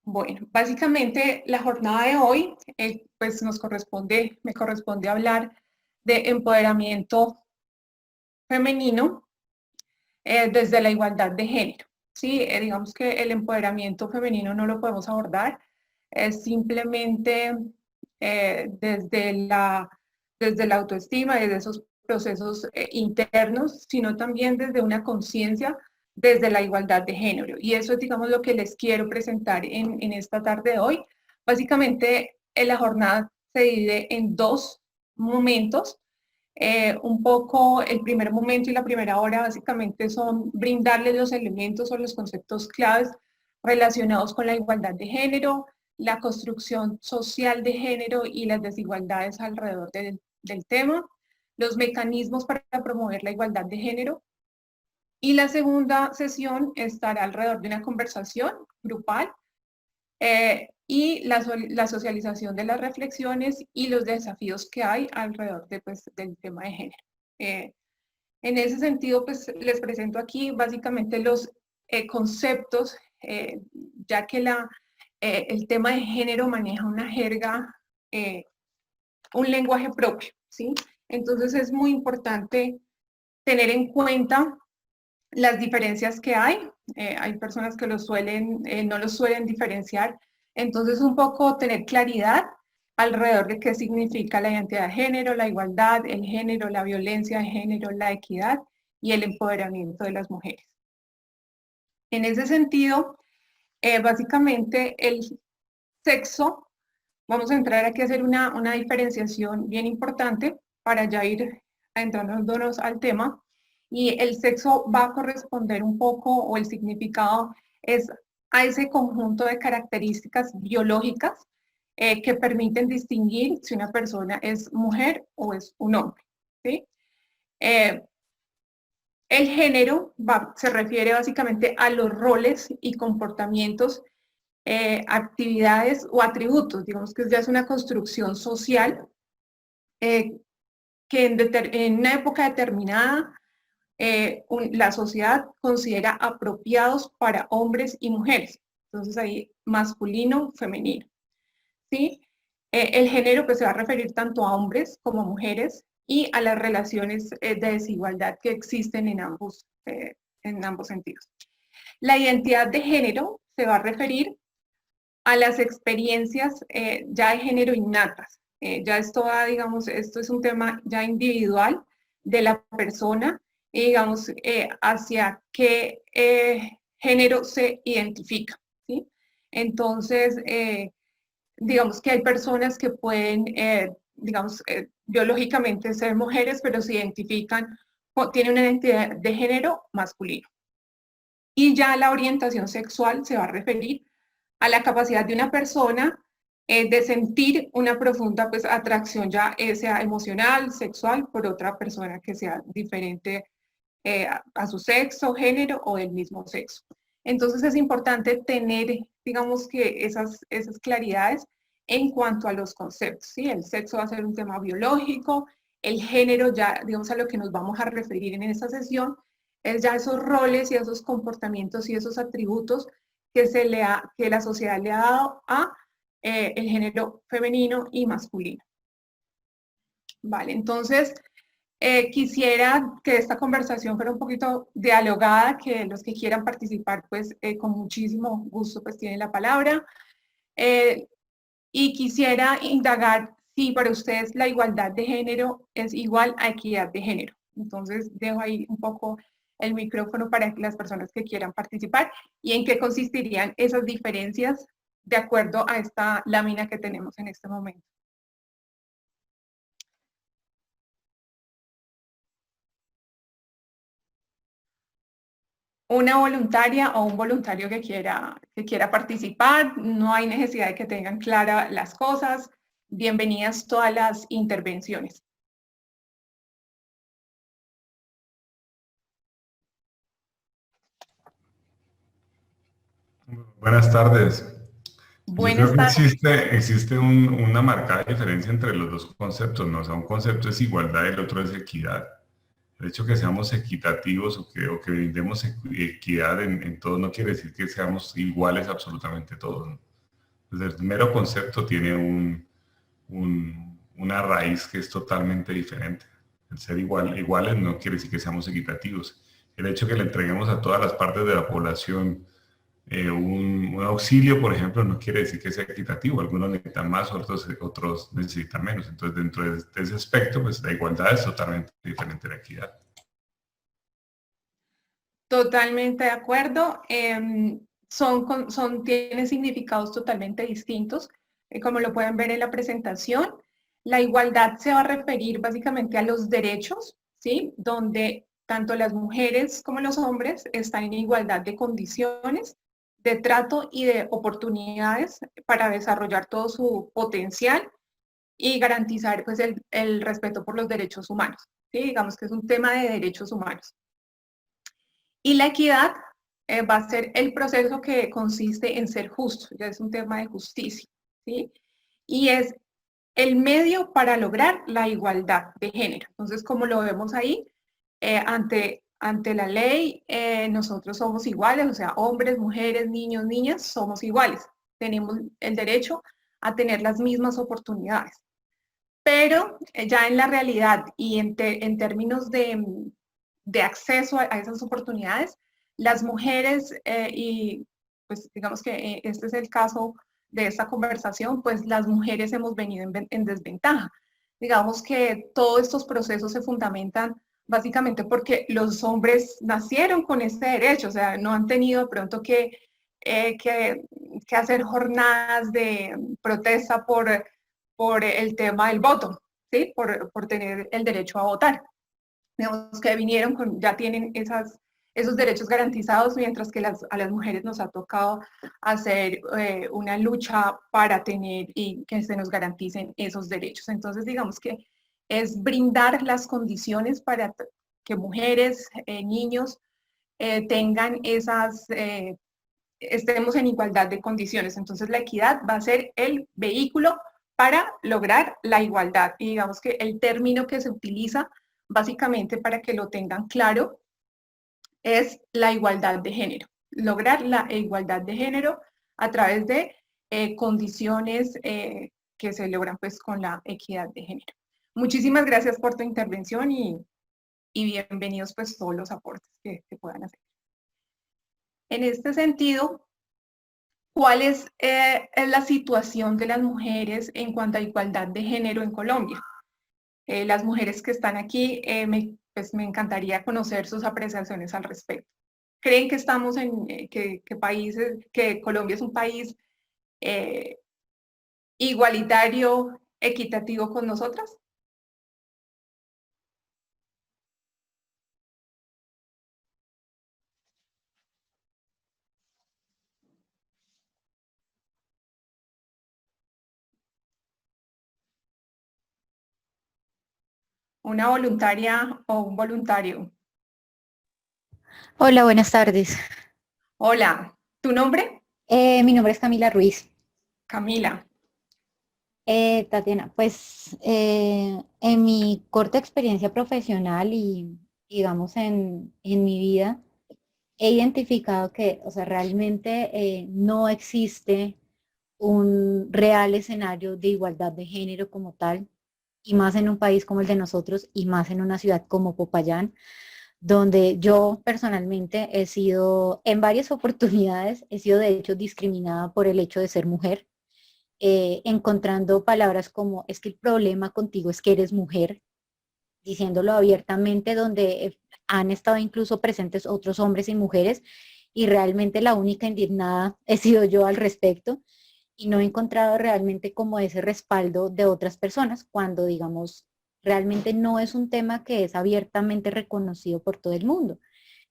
Bueno, básicamente la jornada de hoy, pues me corresponde hablar de empoderamiento femenino desde la igualdad de género. Sí, digamos que el empoderamiento femenino no lo podemos abordar simplemente desde la autoestima, desde esos procesos internos, sino también desde una conciencia desde la igualdad de género. Y eso es, digamos, lo que les quiero presentar en esta tarde de hoy. Básicamente, la jornada se divide en dos momentos. Un poco el primer momento y la primera hora básicamente son brindarles los elementos o los conceptos claves relacionados con la igualdad de género, la construcción social de género y las desigualdades alrededor del tema, los mecanismos para promover la igualdad de género. Y la segunda sesión estará alrededor de una conversación grupal y la socialización de las reflexiones y los desafíos que hay alrededor del tema de género. En ese sentido, pues les presento aquí básicamente los conceptos, ya que el tema de género maneja una jerga, un lenguaje propio, ¿sí? Entonces es muy importante tener en cuenta las diferencias que hay. Hay personas que no lo suelen diferenciar. Entonces, un poco tener claridad alrededor de qué significa la identidad de género, la igualdad, el género, la violencia de género, la equidad y el empoderamiento de las mujeres. En ese sentido, básicamente el sexo, vamos a entrar aquí a hacer una diferenciación bien importante para ya ir adentrándonos al tema. Y el sexo va a corresponder un poco, o el significado es a ese conjunto de características biológicas que permiten distinguir si una persona es mujer o es un hombre, ¿sí? El género se refiere básicamente a los roles y comportamientos, actividades o atributos, digamos que ya es una construcción social que en una época determinada la sociedad considera apropiados para hombres y mujeres. Entonces ahí masculino, femenino. ¿Sí? El género pues, se va a referir tanto a hombres como a mujeres y a las relaciones de desigualdad que existen en ambos sentidos. La identidad de género se va a referir a las experiencias ya de género innatas. Ya esto va, digamos, esto es un tema ya individual de la persona y digamos hacia qué género se identifica, ¿sí? Entonces, digamos que hay personas que pueden, digamos, biológicamente ser mujeres, pero se identifican, tienen una identidad de género masculino. Y ya la orientación sexual se va a referir a la capacidad de una persona de sentir una profunda pues, atracción, ya sea emocional, sexual, por otra persona que sea diferente a su sexo, género o del mismo sexo. Entonces es importante tener, digamos que esas claridades en cuanto a los conceptos, ¿sí? El sexo va a ser un tema biológico, el género ya, digamos, a lo que nos vamos a referir en esta sesión, es ya esos roles y esos comportamientos y esos atributos que la sociedad le ha dado a el género femenino y masculino. Vale, entonces quisiera que esta conversación fuera un poquito dialogada, que los que quieran participar, pues con muchísimo gusto, pues tienen la palabra. Y quisiera indagar si para ustedes la igualdad de género es igual a equidad de género. Entonces dejo ahí un poco el micrófono para las personas que quieran participar y en qué consistirían esas diferencias de acuerdo a esta lámina que tenemos en este momento. Una voluntaria o un voluntario que quiera participar, no hay necesidad de que tengan claras las cosas. Bienvenidas todas las intervenciones. Buenas tardes. Yo creo Buenas que tardes. existe una marcada diferencia entre los dos conceptos, ¿no? O sea, un concepto es igualdad y el otro es equidad. El hecho de que seamos equitativos o que brindemos equidad en todo no quiere decir que seamos iguales absolutamente todos, ¿no? Desde el mero concepto tiene una raíz que es totalmente diferente. El ser iguales no quiere decir que seamos equitativos. El hecho que le entreguemos a todas las partes de la población un auxilio, por ejemplo, no quiere decir que sea equitativo. Algunos necesitan más, otros necesitan menos. Entonces, dentro de ese aspecto, pues la igualdad es totalmente diferente de la equidad. Totalmente de acuerdo. Tienen significados totalmente distintos, como lo pueden ver en la presentación. La igualdad se va a referir básicamente a los derechos, ¿sí? Donde tanto las mujeres como los hombres están en igualdad de condiciones, de trato y de oportunidades para desarrollar todo su potencial y garantizar pues, el respeto por los derechos humanos. ¿Sí? Digamos que es un tema de derechos humanos. Y la equidad va a ser el proceso que consiste en ser justo, ya es un tema de justicia, ¿sí? Y es el medio para lograr la igualdad de género. Entonces, como lo vemos ahí, ante la ley, nosotros somos iguales, o sea, hombres, mujeres, niños, niñas, somos iguales. Tenemos el derecho a tener las mismas oportunidades. Pero ya en la realidad y en términos de acceso a esas oportunidades, las mujeres, y pues digamos que este es el caso de esta conversación, pues las mujeres hemos venido en desventaja. Digamos que todos estos procesos se fundamentan básicamente porque los hombres nacieron con este derecho, o sea, no han tenido de pronto que hacer jornadas de protesta por el tema del voto, ¿sí? Por tener el derecho a votar. Digamos que vinieron ya tienen esos derechos garantizados, mientras que a las mujeres nos ha tocado hacer una lucha para tener y que se nos garanticen esos derechos. Entonces, digamos que es brindar las condiciones para que mujeres, niños tengan estemos en igualdad de condiciones. Entonces, la equidad va a ser el vehículo para lograr la igualdad. Y digamos que el término que se utiliza básicamente para que lo tengan claro es la igualdad de género. Lograr la igualdad de género a través de condiciones que se logran pues con la equidad de género. Muchísimas gracias por tu intervención y bienvenidos pues todos los aportes que puedan hacer. En este sentido, ¿cuál es la situación de las mujeres en cuanto a igualdad de género en Colombia? Las mujeres que están aquí, pues me encantaría conocer sus apreciaciones al respecto. ¿Creen que estamos que Colombia es un país igualitario, equitativo con nosotras? ¿Una voluntaria o un voluntario? Hola, buenas tardes. Hola, ¿tu nombre? Mi nombre es Camila Ruiz. Camila. Tatiana, pues en mi corta experiencia profesional y digamos en mi vida, he identificado que, o sea, realmente no existe un real escenario de igualdad de género como tal, y más en un país como el de nosotros y más en una ciudad como Popayán, donde yo personalmente he sido, en varias oportunidades, he sido de hecho discriminada por el hecho de ser mujer, encontrando palabras como es que el problema contigo es que eres mujer, diciéndolo abiertamente, donde han estado incluso presentes otros hombres y mujeres, y realmente la única indignada he sido yo al respecto, y no he encontrado realmente como ese respaldo de otras personas cuando, digamos, realmente no es un tema que es abiertamente reconocido por todo el mundo.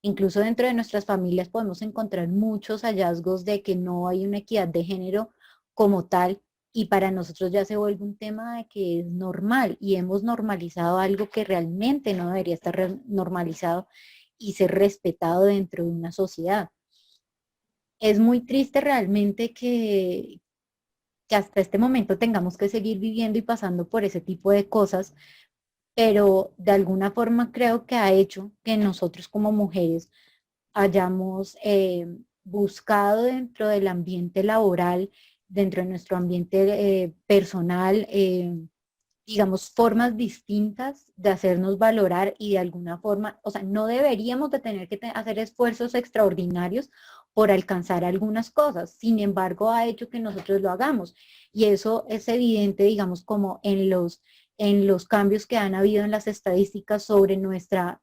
Incluso dentro de nuestras familias podemos encontrar muchos hallazgos de que no hay una equidad de género como tal, y para nosotros ya se vuelve un tema de que es normal y hemos normalizado algo que realmente no debería estar normalizado y ser respetado dentro de una sociedad. Es muy triste realmente que hasta este momento tengamos que seguir viviendo y pasando por ese tipo de cosas, pero de alguna forma creo que ha hecho que nosotros como mujeres hayamos buscado dentro del ambiente laboral dentro de nuestro ambiente personal, digamos, formas distintas de hacernos valorar y de alguna forma, o sea, no deberíamos de tener que hacer esfuerzos extraordinarios por alcanzar algunas cosas. Sin embargo, ha hecho que nosotros lo hagamos. Y eso es evidente, digamos, como en los cambios que han habido en las estadísticas sobre nuestra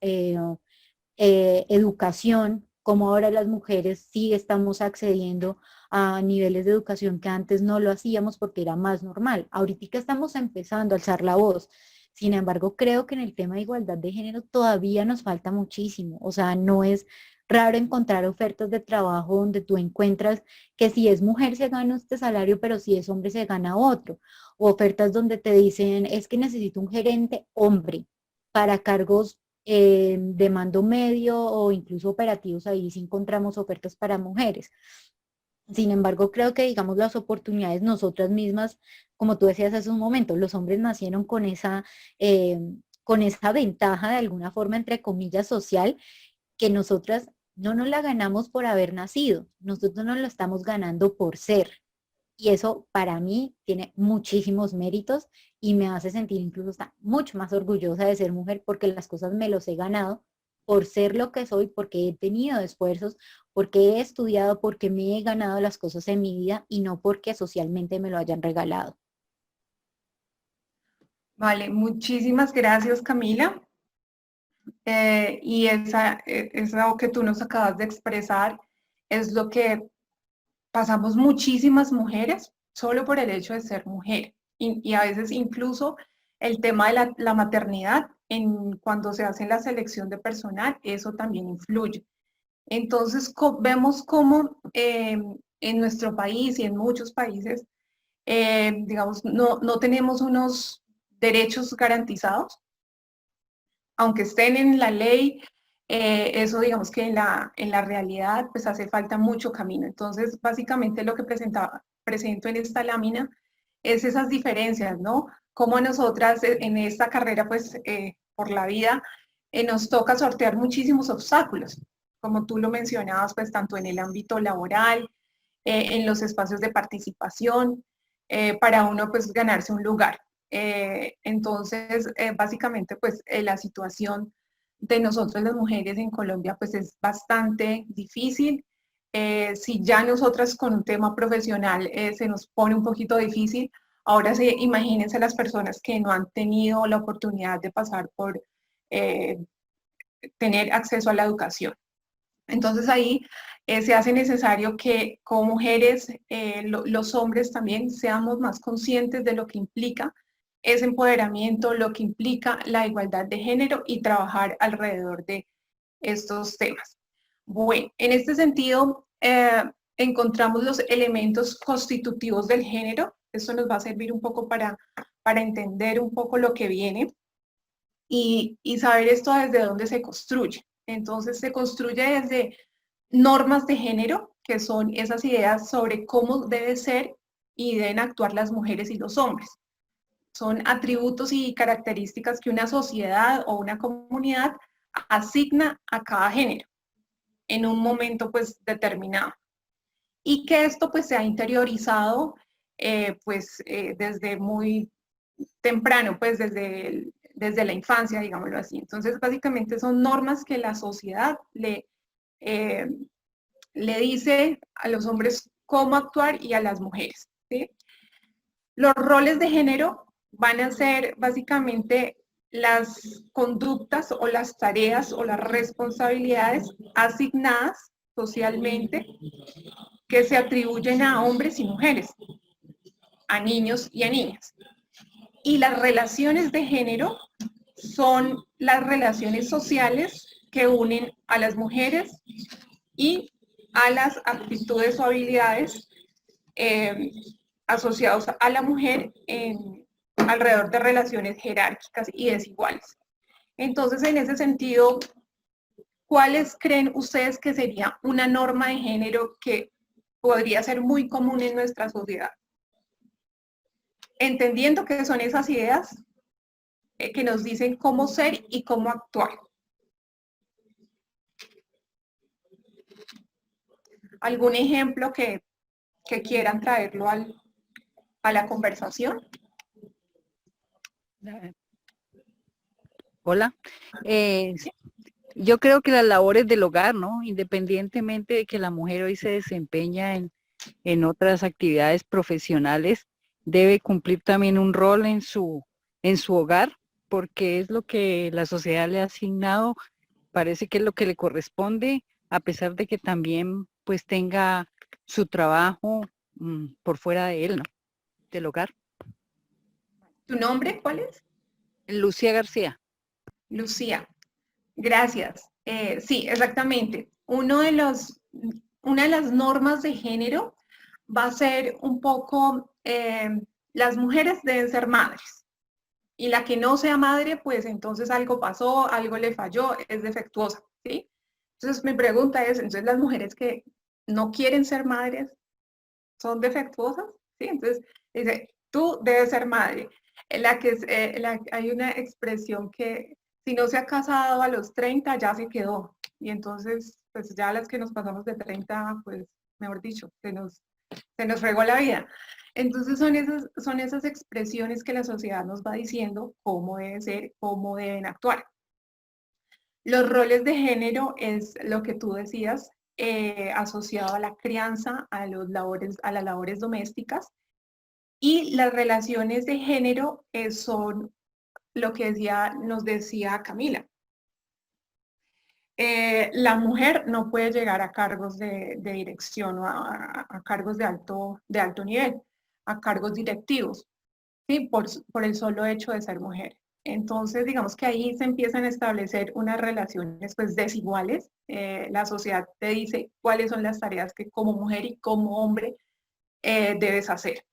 educación, como ahora las mujeres sí estamos accediendo a niveles de educación que antes no lo hacíamos porque era más normal. Ahorita estamos empezando a alzar la voz. Sin embargo, creo que en el tema de igualdad de género todavía nos falta muchísimo. O sea, no es raro encontrar ofertas de trabajo donde tú encuentras que si es mujer se gana este salario, pero si es hombre se gana otro. O ofertas donde te dicen, es que necesito un gerente hombre para cargos de mando medio o incluso operativos, ahí sí encontramos ofertas para mujeres. Sin embargo, creo que, digamos, las oportunidades nosotras mismas, como tú decías hace un momento, los hombres nacieron con esa ventaja de alguna forma, entre comillas, social, que nosotras no nos la ganamos por haber nacido, nosotros nos la estamos ganando por ser. Y eso para mí tiene muchísimos méritos y me hace sentir incluso hasta mucho más orgullosa de ser mujer porque las cosas me los he ganado por ser lo que soy, porque he tenido esfuerzos, porque he estudiado, porque me he ganado las cosas en mi vida y no porque socialmente me lo hayan regalado. Vale, muchísimas gracias, Camila. Y eso que tú nos acabas de expresar es lo que pasamos muchísimas mujeres solo por el hecho de ser mujer. Y a veces incluso el tema de la maternidad, cuando se hace la selección de personal, eso también influye. Entonces vemos cómo en nuestro país y en muchos países, digamos, no tenemos unos derechos garantizados, aunque estén en la ley, eso digamos que en la realidad pues hace falta mucho camino. Entonces, básicamente lo que presento en esta lámina es esas diferencias, ¿no? Como a nosotras en esta carrera, pues por la vida, nos toca sortear muchísimos obstáculos, como tú lo mencionabas, pues tanto en el ámbito laboral, en los espacios de participación, para uno pues ganarse un lugar. Entonces, básicamente, pues la situación de nosotros las mujeres en Colombia pues es bastante difícil. Si ya nosotras con un tema profesional se nos pone un poquito difícil, ahora sí, imagínense las personas que no han tenido la oportunidad de pasar por tener acceso a la educación. Entonces ahí se hace necesario que como mujeres, los hombres también seamos más conscientes de lo que implica ese empoderamiento, lo que implica la igualdad de género y trabajar alrededor de estos temas. Bueno, en este sentido, encontramos los elementos constitutivos del género. Esto nos va a servir un poco para entender un poco lo que viene y saber esto desde dónde se construye. Entonces se construye desde normas de género, que son esas ideas sobre cómo debe ser y deben actuar las mujeres y los hombres. Son atributos y características que una sociedad o una comunidad asigna a cada género en un momento pues determinado. Y que esto pues se ha interiorizado desde muy temprano, pues desde la infancia, digámoslo así. Entonces, básicamente son normas que la sociedad le dice a los hombres cómo actuar y a las mujeres, ¿sí? Los roles de género van a ser básicamente las conductas o las tareas o las responsabilidades asignadas socialmente que se atribuyen a hombres y mujeres, a niños y a niñas. Y las relaciones de género son las relaciones sociales que unen a las mujeres y a las actitudes o habilidades asociados a la mujer alrededor de relaciones jerárquicas y desiguales. Entonces, en ese sentido, ¿cuáles creen ustedes que sería una norma de género que podría ser muy común en nuestra sociedad? Entendiendo que son esas ideas que nos dicen cómo ser y cómo actuar. ¿Algún ejemplo que que quieran traerlo a la conversación. Hola. Yo creo que las labores del hogar, ¿no? Independientemente de que la mujer hoy se desempeña en otras actividades profesionales, debe cumplir también un rol en su hogar, porque es lo que la sociedad le ha asignado, parece que es lo que le corresponde, a pesar de que también pues tenga su trabajo por fuera de él, ¿no? Del hogar. ¿Tu nombre cuál es? Lucía García. Lucía, gracias. Sí, exactamente. Una de las normas de género va a ser un poco, las mujeres deben ser madres. Y la que no sea madre, pues entonces algo pasó, algo le falló, es defectuosa, ¿sí? Entonces mi pregunta es, entonces las mujeres que no quieren ser madres, ¿son defectuosas? ¿Sí? Entonces dice, tú debes ser madre. Hay una expresión que si no se ha casado a los 30 ya se quedó. Y entonces, pues ya las que nos pasamos de 30, pues mejor dicho, se nos regó la vida. Entonces son esas expresiones que la sociedad nos va diciendo cómo debe ser, cómo deben actuar. Los roles de género es lo que tú decías, asociado a la crianza, a las labores domésticas, y las relaciones de género son lo que nos decía Camila. La mujer no puede llegar a cargos de dirección o a cargos de alto nivel, a cargos directivos, ¿sí? Por el solo hecho de ser mujer. Entonces, digamos que ahí se empiezan a establecer unas relaciones pues desiguales. La sociedad te dice cuáles son las tareas que como mujer y como hombre debes hacer.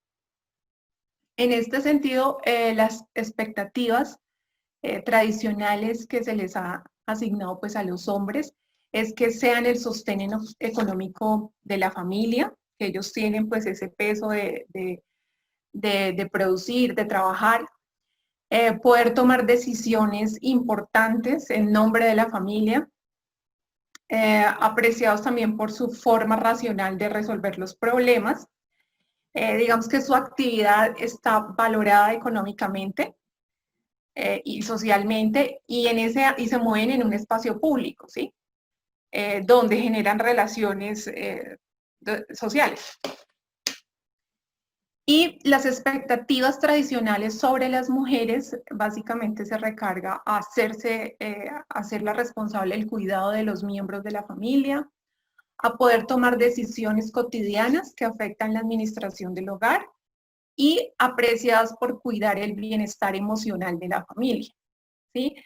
En este sentido, las expectativas tradicionales que se les ha asignado pues a los hombres es que sean el sostén económico de la familia, que ellos tienen pues ese peso de producir, de trabajar, poder tomar decisiones importantes en nombre de la familia, apreciados también por su forma racional de resolver los problemas. Digamos que su actividad está valorada económicamente y socialmente y se mueven en un espacio público, ¿sí? Donde generan relaciones sociales. Y las expectativas tradicionales sobre las mujeres básicamente se recarga a hacerla responsable del cuidado de los miembros de la familia, a poder tomar decisiones cotidianas que afectan la administración del hogar y apreciadas por cuidar el bienestar emocional de la familia, ¿sí?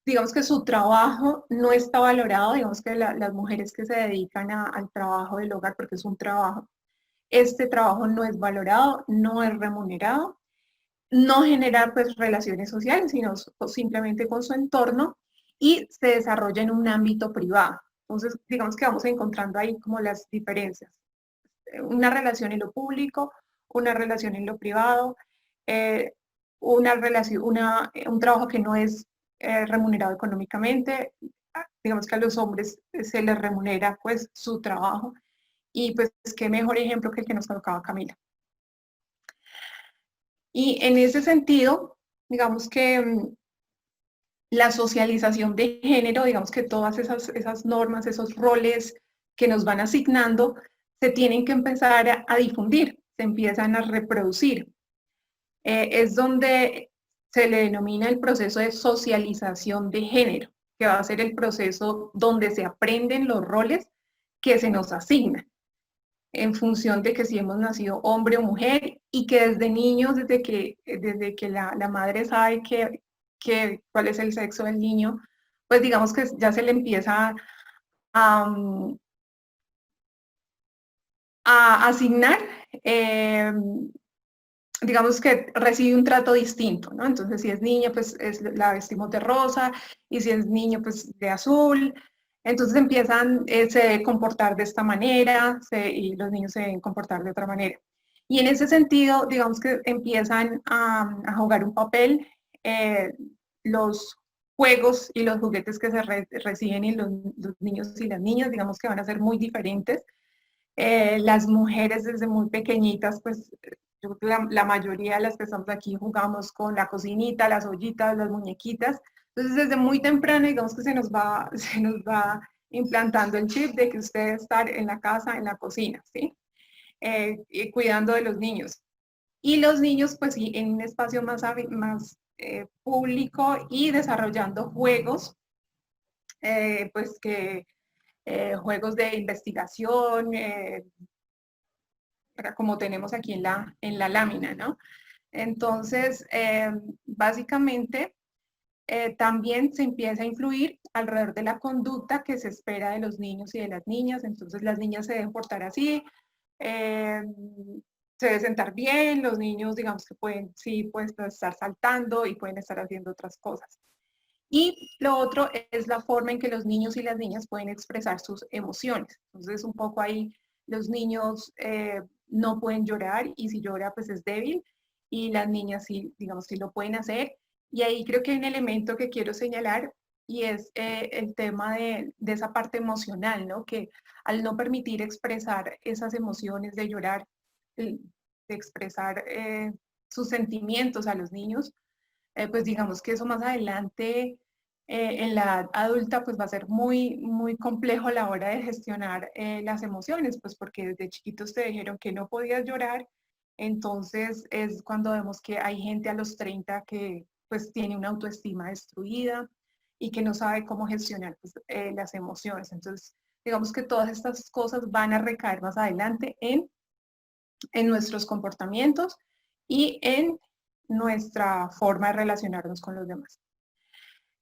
Digamos que su trabajo no está valorado, digamos que las mujeres que se dedican al trabajo del hogar, porque es un trabajo, este trabajo no es valorado, no es remunerado, no genera pues relaciones sociales, sino simplemente con su entorno y se desarrolla en un ámbito privado. Entonces, digamos que vamos encontrando ahí como las diferencias. Una relación en lo público, una relación en lo privado, un trabajo que no es remunerado económicamente. Digamos que a los hombres se les remunera pues su trabajo. Y pues qué mejor ejemplo que el que nos colocaba Camila. Y en ese sentido, digamos que la socialización de género, digamos que todas esas normas, esos roles que nos van asignando, se tienen que empezar a difundir, se empiezan a reproducir. Es donde se le denomina el proceso de socialización de género, que va a ser el proceso donde se aprenden los roles que se nos asignan en función de que si hemos nacido hombre o mujer y que desde niños, desde que la madre sabe cuál es el sexo del niño, pues digamos que ya se le empieza a asignar, digamos que recibe un trato distinto, ¿no? Entonces si es niña, pues la vestimos de rosa, y si es niño, pues de azul. Entonces se debe comportar de esta manera y los niños se deben comportar de otra manera. Y en ese sentido, digamos que empiezan a jugar un papel los juegos y los juguetes que se reciben en los niños y las niñas, digamos que van a ser muy diferentes. Las mujeres desde muy pequeñitas, pues yo creo que la mayoría de las que estamos aquí jugamos con la cocinita, las ollitas, las muñequitas. Entonces desde muy temprano digamos que se nos va implantando el chip de que usted debe estar en la casa, en la cocina, ¿sí? Y cuidando de los niños. Y los niños, pues sí, en un espacio más público y desarrollando juegos, pues que juegos de investigación, como tenemos aquí en la lámina, ¿no? Entonces, básicamente, también se empieza a influir alrededor de la conducta que se espera de los niños y de las niñas. Entonces, las niñas se deben portar así, eh, se deben sentar bien, los niños, digamos que pueden, sí, pueden estar saltando y pueden estar haciendo otras cosas. Y lo otro es la forma en que los niños y las niñas pueden expresar sus emociones. Entonces, un poco ahí los niños no pueden llorar y si llora, pues es débil y las niñas sí, digamos, sí lo pueden hacer. Y ahí creo que hay un elemento que quiero señalar y es el tema de esa parte emocional, ¿no? Que al no permitir expresar esas emociones de llorar, de expresar sus sentimientos a los niños, pues digamos que eso más adelante en la edad adulta pues va a ser muy complejo a la hora de gestionar las emociones, pues porque desde chiquitos te dijeron que no podías llorar, entonces es cuando vemos que hay gente a los 30 que pues tiene una autoestima destruida y que no sabe cómo gestionar pues, las emociones. Entonces, digamos que todas estas cosas van a recaer más adelante en nuestros comportamientos y en nuestra forma de relacionarnos con los demás.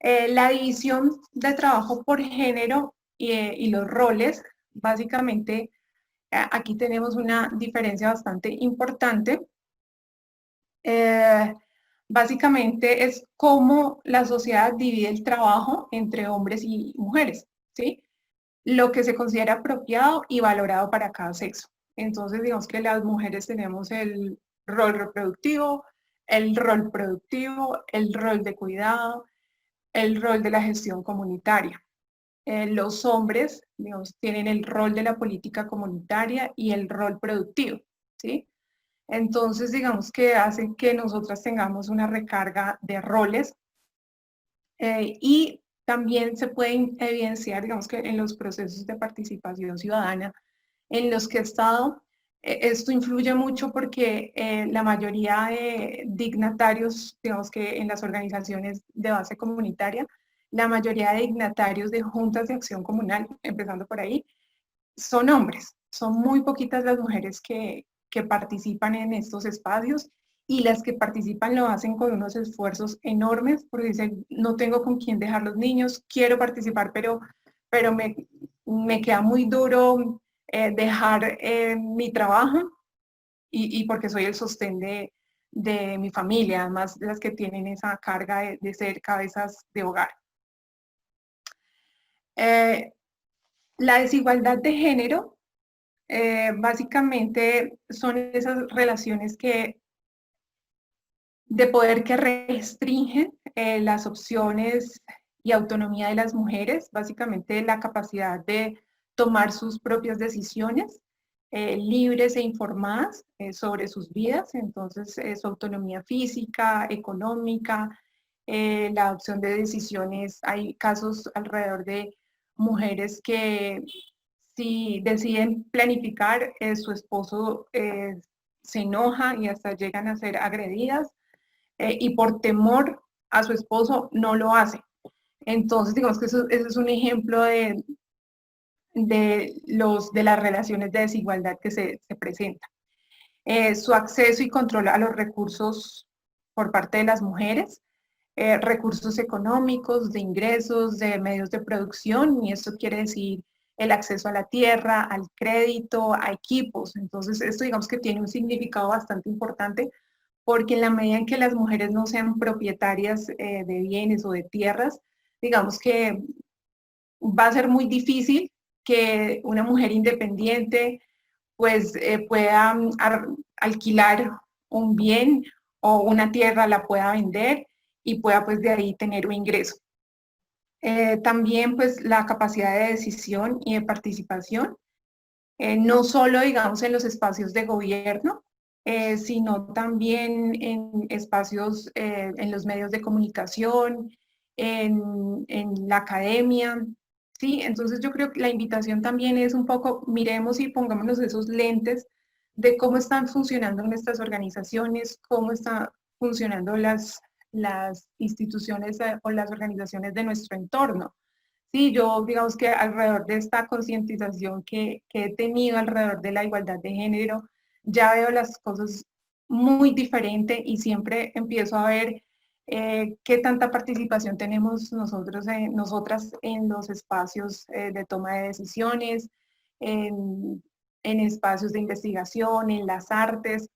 La división de trabajo por género y los roles, básicamente, aquí tenemos una diferencia bastante importante. Básicamente es cómo la sociedad divide el trabajo entre hombres y mujeres, ¿sí? Lo que se considera apropiado y valorado para cada sexo. Entonces, digamos que las mujeres tenemos el rol reproductivo, el rol productivo, el rol de cuidado, el rol de la gestión comunitaria. Los hombres, digamos, tienen el rol de la política comunitaria y el rol productivo, ¿sí? Entonces, digamos que hace que nosotras tengamos una recarga de roles y también se puede evidenciar, digamos que en los procesos de participación ciudadana en los que he estado, esto influye mucho porque la mayoría de dignatarios, digamos que en las organizaciones de base comunitaria, la mayoría de dignatarios de juntas de acción comunal, empezando por ahí, son hombres. Son muy poquitas las mujeres que participan en estos espacios y las que participan lo hacen con unos esfuerzos enormes porque dicen, no tengo con quién dejar los niños, quiero participar, pero me queda muy duro dejar mi trabajo y porque soy el sostén de mi familia, además las que tienen esa carga de ser cabezas de hogar. La desigualdad de género básicamente son esas relaciones de poder que restringen las opciones y autonomía de las mujeres, básicamente la capacidad de tomar sus propias decisiones libres e informadas sobre sus vidas, entonces su autonomía física, económica, la adopción de decisiones. Hay casos alrededor de mujeres que si deciden planificar, su esposo se enoja y hasta llegan a ser agredidas y por temor a su esposo no lo hace. Entonces, digamos que eso es un ejemplo de las relaciones de desigualdad que se presentan. Su acceso y control a los recursos por parte de las mujeres, recursos económicos, de ingresos, de medios de producción, y esto quiere decir el acceso a la tierra, al crédito, a equipos. Entonces, esto digamos que tiene un significado bastante importante porque en la medida en que las mujeres no sean propietarias de bienes o de tierras, digamos que va a ser muy difícil que una mujer independiente pues pueda alquilar un bien o una tierra, la pueda vender y pueda pues de ahí tener un ingreso. También pues la capacidad de decisión y de participación no solo, digamos, en los espacios de gobierno, sino también en espacios, en los medios de comunicación, en la academia, ¿sí? Entonces yo creo que la invitación también es un poco, miremos y pongámonos esos lentes de cómo están funcionando nuestras organizaciones, cómo están funcionando las instituciones o las organizaciones de nuestro entorno. Sí, yo digamos que alrededor de esta concientización que he tenido alrededor de la igualdad de género, ya veo las cosas muy diferente y siempre empiezo a ver qué tanta participación tenemos nosotras en los espacios de toma de decisiones, en espacios de investigación, en las artes.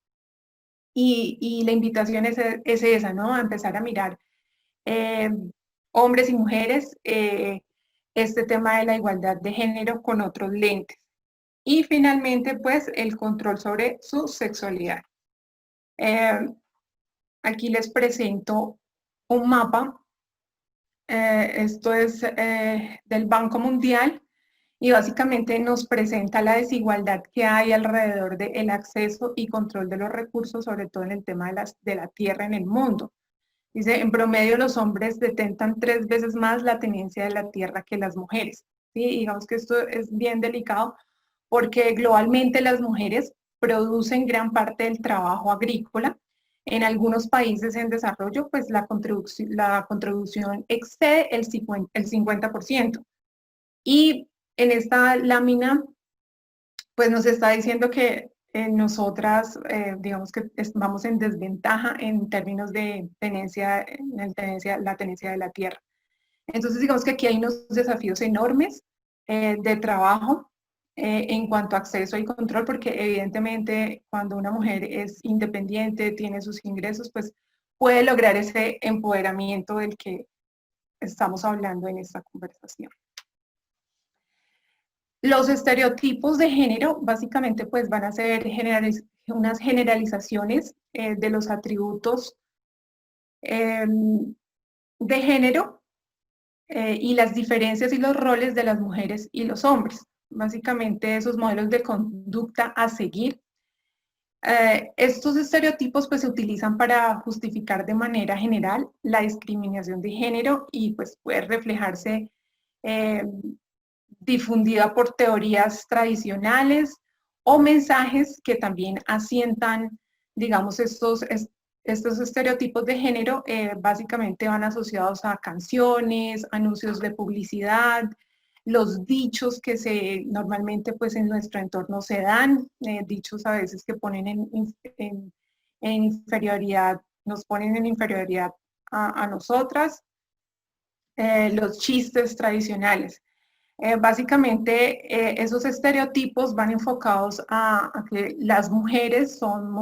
Y la invitación es esa, ¿no? A empezar a mirar eh, hombres y mujeres este tema de la igualdad de género con otros lentes. Y finalmente, pues, el control sobre su sexualidad. Aquí les presento un mapa. Esto es del Banco Mundial y básicamente nos presenta la desigualdad que hay alrededor del acceso y control de los recursos, sobre todo en el tema de la tierra en el mundo. Dice, en promedio los hombres detentan 3 veces más la tenencia de la tierra que las mujeres. ¿Sí? Digamos que esto es bien delicado porque globalmente las mujeres producen gran parte del trabajo agrícola. En algunos países en desarrollo, pues la contribución excede el 50%. Y en esta lámina, pues nos está diciendo que nosotras, digamos que vamos en desventaja en términos de la tenencia de la tierra. Entonces, digamos que aquí hay unos desafíos enormes de trabajo en cuanto a acceso y control, porque evidentemente cuando una mujer es independiente, tiene sus ingresos, pues puede lograr ese empoderamiento del que estamos hablando en esta conversación. Los estereotipos de género básicamente pues van a ser unas generalizaciones de los atributos de género y las diferencias y los roles de las mujeres y los hombres. Básicamente esos modelos de conducta a seguir. Estos estereotipos pues se utilizan para justificar de manera general la discriminación de género y pues puede reflejarse difundida por teorías tradicionales o mensajes que también asientan, digamos, estos estereotipos de género básicamente van asociados a canciones, anuncios de publicidad, los dichos que normalmente pues en nuestro entorno se dan, dichos a veces que ponen en inferioridad, nos ponen en inferioridad a nosotras, los chistes tradicionales. Básicamente, esos estereotipos van enfocados a que las mujeres son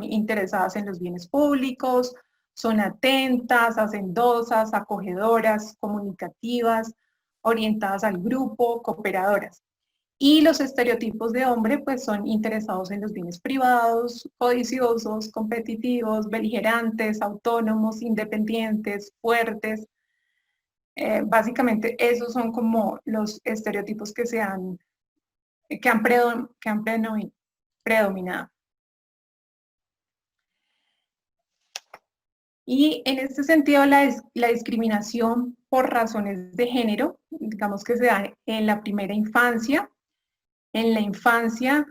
interesadas en los bienes públicos, son atentas, hacendosas, acogedoras, comunicativas, orientadas al grupo, cooperadoras. Y los estereotipos de hombre, pues son interesados en los bienes privados, codiciosos, competitivos, beligerantes, autónomos, independientes, fuertes. Básicamente esos son como los estereotipos que han predominado. Y en este sentido la discriminación por razones de género, digamos que se da en la primera infancia, en la infancia,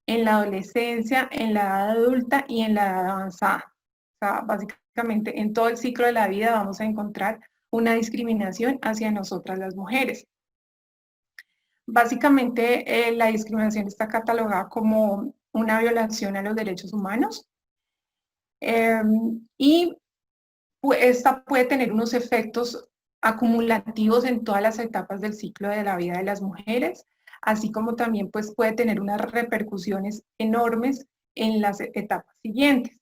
en la adolescencia, en la edad adulta y en la edad avanzada. O sea, básicamente en todo el ciclo de la vida vamos a encontrar una discriminación hacia nosotras las mujeres. Básicamente, la discriminación está catalogada como una violación a los derechos humanos y esta puede tener unos efectos acumulativos en todas las etapas del ciclo de la vida de las mujeres, así como también pues, puede tener unas repercusiones enormes en las etapas siguientes.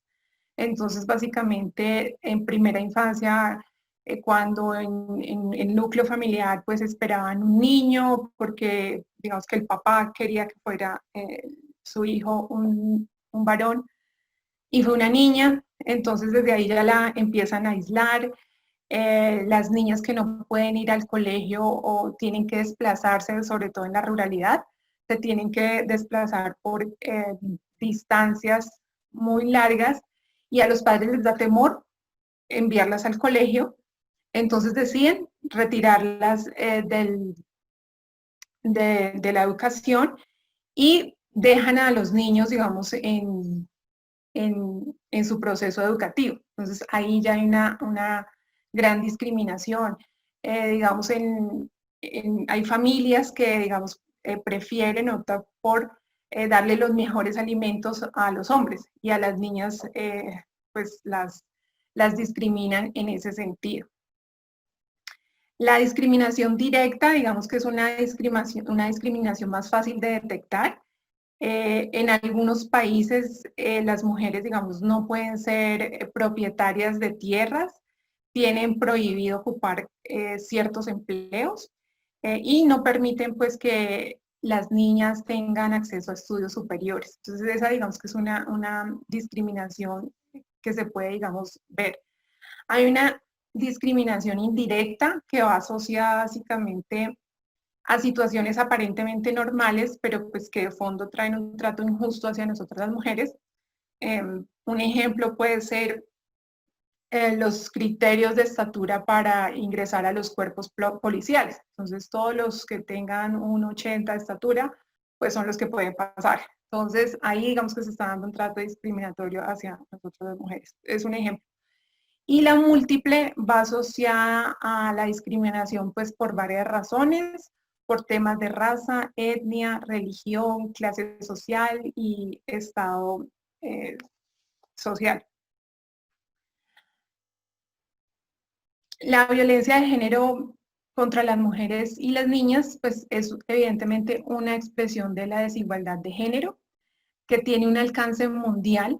Entonces, básicamente, en primera infancia, cuando en el núcleo familiar pues esperaban un niño porque digamos que el papá quería que fuera su hijo un varón y fue una niña, entonces desde ahí ya la empiezan a aislar. Las niñas que no pueden ir al colegio o tienen que desplazarse, sobre todo en la ruralidad, se tienen que desplazar por distancias muy largas y a los padres les da temor enviarlas al colegio, entonces deciden retirarlas de la educación y dejan a los niños, digamos, en su proceso educativo. Entonces ahí ya hay una gran discriminación. Digamos, hay familias que, digamos, prefieren optar por darle los mejores alimentos a los hombres y a las niñas pues las discriminan en ese sentido. La discriminación directa, digamos que es una discriminación más fácil de detectar. En algunos países las mujeres, digamos, no pueden ser propietarias de tierras, tienen prohibido ocupar ciertos empleos y no permiten pues que las niñas tengan acceso a estudios superiores. Entonces esa digamos que es una discriminación que se puede, digamos, ver. Hay una discriminación indirecta que va asociada básicamente a situaciones aparentemente normales, pero pues que de fondo traen un trato injusto hacia nosotras las mujeres. Un ejemplo puede ser los criterios de estatura para ingresar a los cuerpos policiales. Entonces, todos los que tengan 1,80 de estatura, pues son los que pueden pasar. Entonces, ahí digamos que se está dando un trato discriminatorio hacia nosotras las mujeres. Es un ejemplo. Y la múltiple va asociada a la discriminación pues por varias razones, por temas de raza, etnia, religión, clase social y estado social. La violencia de género contra las mujeres y las niñas pues es evidentemente una expresión de la desigualdad de género que tiene un alcance mundial.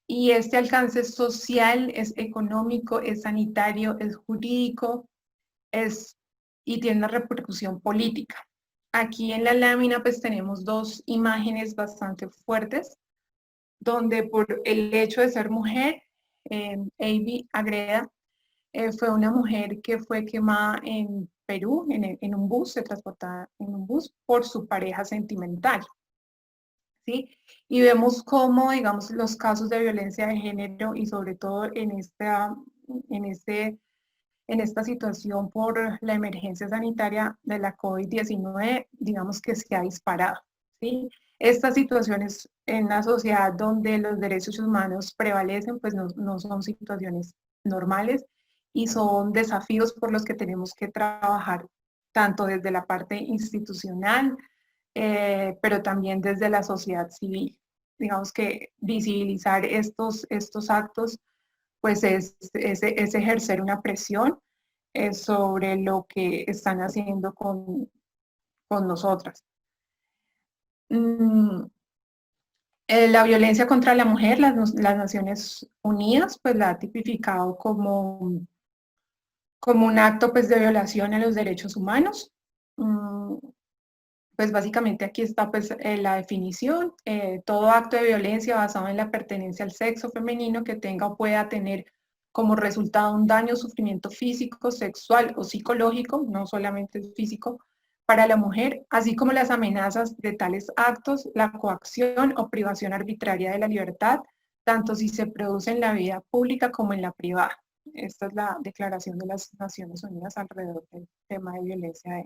Y este alcance social, es económico, es sanitario, es jurídico, y tiene una repercusión política. Aquí en la lámina pues tenemos dos imágenes bastante fuertes, donde por el hecho de ser mujer, Avi Agreda fue una mujer que fue quemada en Perú, en un bus, se transportaba en un bus por su pareja sentimental. ¿Sí? Y vemos cómo, digamos, los casos de violencia de género y sobre todo en esta situación por la emergencia sanitaria de la COVID-19, digamos que se ha disparado. ¿Sí? Estas situaciones en la sociedad donde los derechos humanos prevalecen, pues no son situaciones normales y son desafíos por los que tenemos que trabajar tanto desde la parte institucional, pero también desde la sociedad civil. Digamos que visibilizar estos actos pues es ejercer una presión sobre lo que están haciendo con nosotras. La violencia contra la mujer, las Naciones Unidas pues la ha tipificado como un acto pues de violación a los derechos humanos. Pues básicamente aquí está pues la definición, todo acto de violencia basado en la pertenencia al sexo femenino que tenga o pueda tener como resultado un daño o sufrimiento físico, sexual o psicológico, no solamente físico, para la mujer, así como las amenazas de tales actos, la coacción o privación arbitraria de la libertad, tanto si se produce en la vida pública como en la privada. Esta es la declaración de las Naciones Unidas alrededor del tema de violencia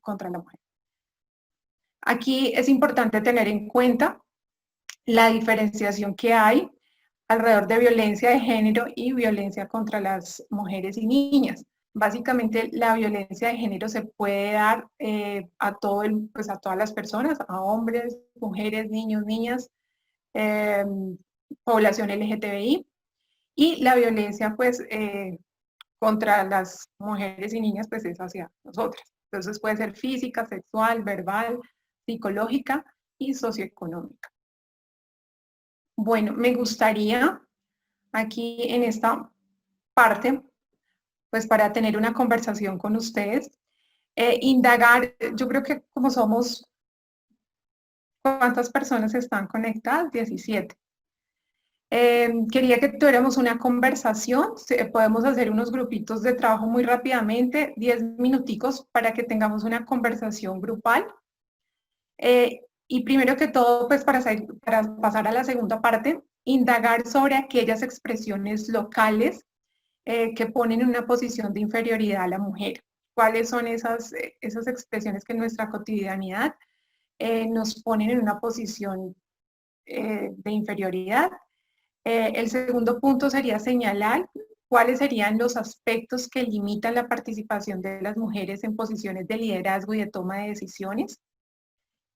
contra la mujer. Aquí es importante tener en cuenta la diferenciación que hay alrededor de violencia de género y violencia contra las mujeres y niñas. Básicamente la violencia de género se puede dar a todas las personas, a hombres, mujeres, niños, niñas, población LGTBI, y la violencia pues contra las mujeres y niñas pues es hacia nosotras. Entonces puede ser física, sexual, verbal, psicológica y socioeconómica. Bueno, me gustaría aquí en esta parte, pues para tener una conversación con ustedes, indagar, yo creo que como somos, ¿cuántas personas están conectadas? 17. Quería que tuviéramos una conversación, podemos hacer unos grupitos de trabajo muy rápidamente, 10 minuticos para que tengamos una conversación grupal. Y primero que todo, pues para pasar a la segunda parte, indagar sobre aquellas expresiones locales que ponen en una posición de inferioridad a la mujer. ¿Cuáles son esas expresiones que en nuestra cotidianidad nos ponen en una posición de inferioridad? El segundo punto sería señalar cuáles serían los aspectos que limitan la participación de las mujeres en posiciones de liderazgo y de toma de decisiones.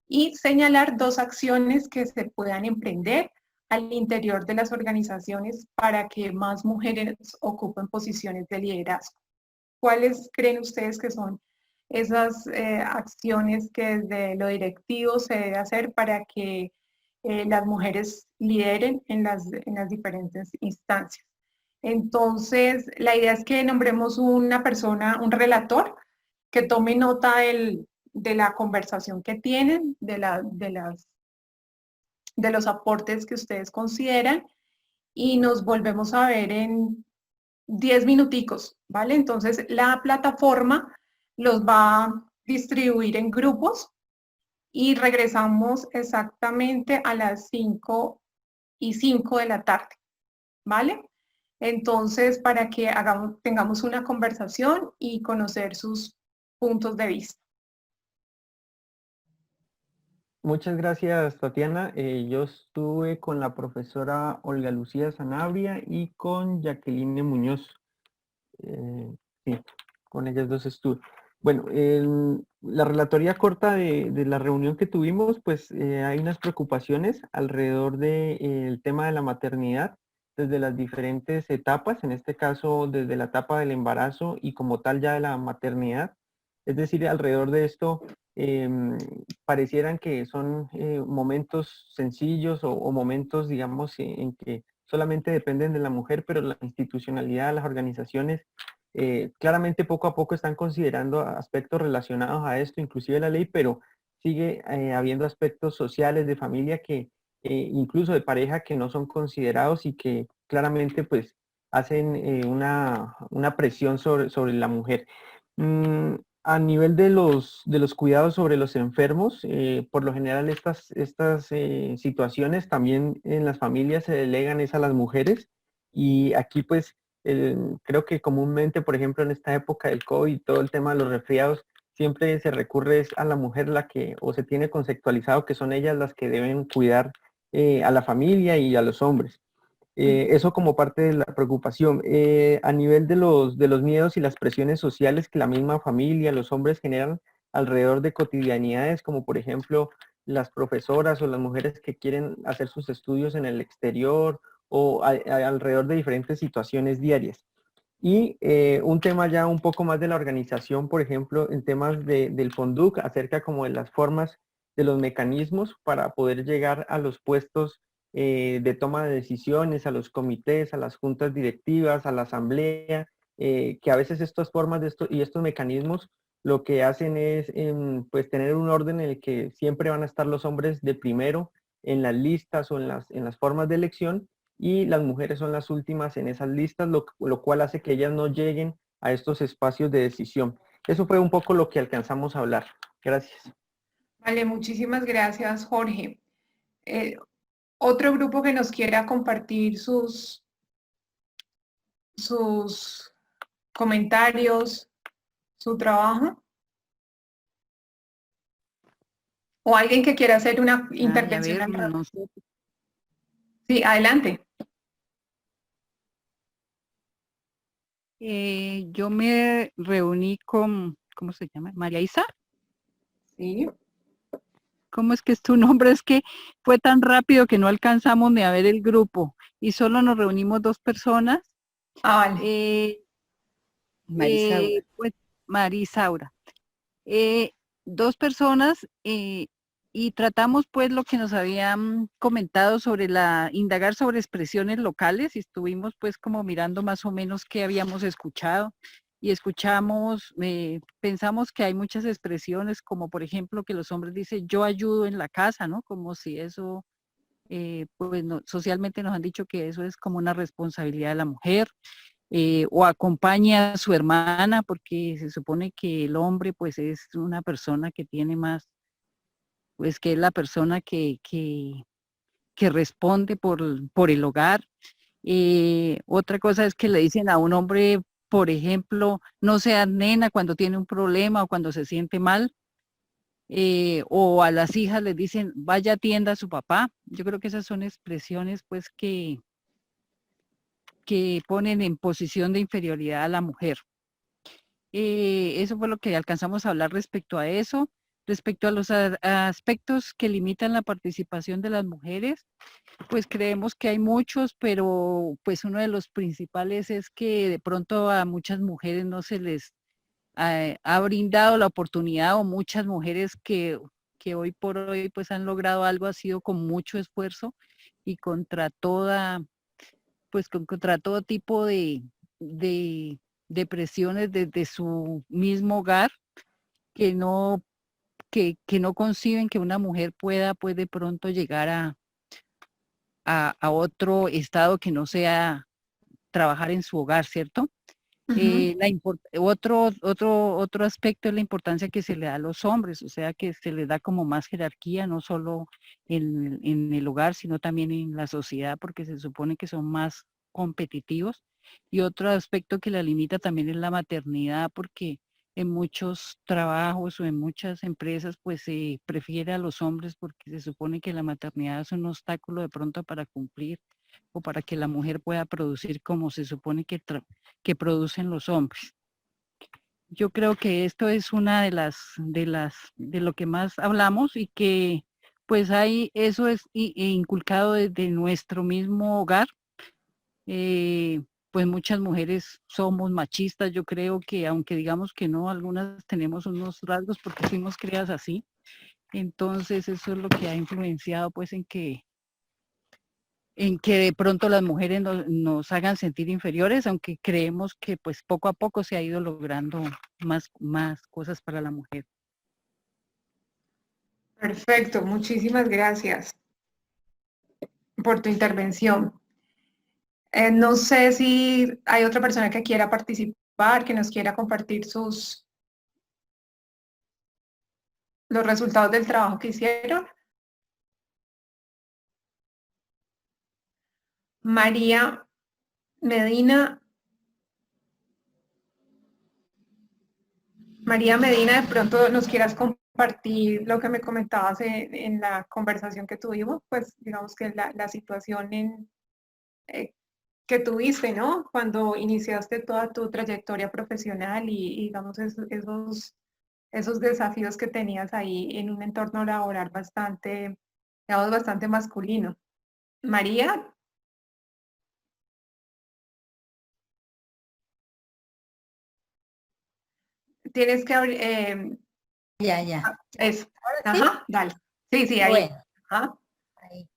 Y señalar 2 acciones que se puedan emprender al interior de las organizaciones para que más mujeres ocupen posiciones de liderazgo. ¿Cuáles creen ustedes que son esas acciones que desde lo directivo se debe hacer para que las mujeres lideren en las diferentes instancias? Entonces, la idea es que nombremos una persona, un relator, que tome nota de la conversación que tienen, de los aportes que ustedes consideran, y nos volvemos a ver en 10 minuticos, ¿vale? Entonces, la plataforma los va a distribuir en grupos y regresamos exactamente a las 5:05 de la tarde, ¿vale? Entonces, para que tengamos una conversación y conocer sus puntos de vista. Muchas gracias, Tatiana. Yo estuve con la profesora Olga Lucía Sanabria y con Jacqueline Muñoz. Sí, con ellas dos estuve. Bueno, la relatoría corta de la reunión que tuvimos, pues hay unas preocupaciones alrededor del tema de la maternidad desde las diferentes etapas, en este caso desde la etapa del embarazo y como tal ya de la maternidad. Es decir, alrededor de esto parecieran que son momentos sencillos o momentos, digamos, en que solamente dependen de la mujer, pero la institucionalidad, las organizaciones, claramente poco a poco están considerando aspectos relacionados a esto, inclusive la ley, pero sigue habiendo aspectos sociales de familia que incluso de pareja que no son considerados y que claramente pues hacen una presión sobre la mujer. A nivel de los cuidados sobre los enfermos, por lo general estas situaciones también en las familias se delegan es a las mujeres y aquí pues creo que comúnmente, por ejemplo, en esta época del COVID, todo el tema de los resfriados, siempre se recurre es a la mujer la que, o se tiene conceptualizado que son ellas las que deben cuidar a la familia y a los hombres. Eso como parte de la preocupación. A nivel de los miedos y las presiones sociales que la misma familia, los hombres generan alrededor de cotidianidades, como por ejemplo las profesoras o las mujeres que quieren hacer sus estudios en el exterior o alrededor de diferentes situaciones diarias. Y un tema ya un poco más de la organización, por ejemplo, en temas del FONDUC, acerca como de las formas, de los mecanismos para poder llegar a los puestos de toma de decisiones, a los comités, a las juntas directivas, a la asamblea, que a veces estas formas y estos mecanismos lo que hacen es pues tener un orden en el que siempre van a estar los hombres de primero en las listas o en las formas de elección y las mujeres son las últimas en esas listas, lo cual hace que ellas no lleguen a estos espacios de decisión. Eso fue un poco lo que alcanzamos a hablar. Gracias. Vale, muchísimas gracias, Jorge. Otro grupo que nos quiera compartir sus comentarios, su trabajo. O alguien que quiera hacer una intervención. A ver, no sé. Sí, adelante. Yo me reuní con, ¿cómo se llama? María Isa. Sí. ¿Cómo es que es tu nombre? Es que fue tan rápido que no alcanzamos ni a ver el grupo y solo nos reunimos 2 personas. Vale. Marisaura. Pues Marisaura. 2 personas y tratamos pues lo que nos habían comentado sobre indagar sobre expresiones locales y estuvimos pues como mirando más o menos qué habíamos escuchado y escuchamos, pensamos que hay muchas expresiones como por ejemplo que los hombres dicen yo ayudo en la casa, ¿no? Como si eso, pues socialmente nos han dicho que eso es como una responsabilidad de la mujer. O acompaña a su hermana porque se supone que el hombre pues es una persona que tiene más pues que es la persona que responde por el hogar. Otra cosa es que le dicen a un hombre, por ejemplo, no seas nena cuando tiene un problema o cuando se siente mal. O a las hijas les dicen, vaya atienda a su papá. Yo creo que esas son expresiones pues que ponen en posición de inferioridad a la mujer. Eso fue lo que alcanzamos a hablar respecto a eso. Respecto a los aspectos que limitan la participación de las mujeres, pues creemos que hay muchos, pero pues uno de los principales es que de pronto a muchas mujeres no se les ha brindado la oportunidad, o muchas mujeres que hoy por hoy pues han logrado algo, ha sido con mucho esfuerzo y contra contra todo tipo de presiones desde su mismo hogar, que no conciben que una mujer pueda pues de pronto llegar a otro estado que no sea trabajar en su hogar, ¿cierto? Otro aspecto es la importancia que se le da a los hombres, o sea que se les da como más jerarquía, no solo en el hogar, sino también en la sociedad, porque se supone que son más competitivos. Y otro aspecto que la limita también es la maternidad, porque en muchos trabajos o en muchas empresas pues se prefiere a los hombres porque se supone que la maternidad es un obstáculo de pronto para cumplir o para que la mujer pueda producir como se supone que producen los hombres. Yo creo que esto es una de lo que más hablamos, y que pues eso es inculcado desde nuestro mismo hogar. Pues muchas mujeres somos machistas. Yo creo que aunque digamos que no, algunas tenemos unos rasgos porque fuimos criadas así. Entonces eso es lo que ha influenciado pues en que de pronto las mujeres nos hagan sentir inferiores, aunque creemos que pues poco a poco se ha ido logrando más cosas para la mujer. Perfecto, muchísimas gracias por tu intervención. No sé si hay otra persona que quiera participar, que nos quiera compartir los resultados del trabajo que hicieron. María Medina. María Medina, de pronto nos quieras compartir lo que me comentabas en la conversación que tuvimos, pues digamos que la situación que tuviste, ¿no? Cuando iniciaste toda tu trayectoria profesional y digamos esos desafíos que tenías ahí en un entorno laboral bastante, digamos, bastante masculino. María. Tienes que abrir. Ya. Eso. ¿Ahora sí? Ajá, dale. Sí, ahí. Bueno, Ajá. ahí.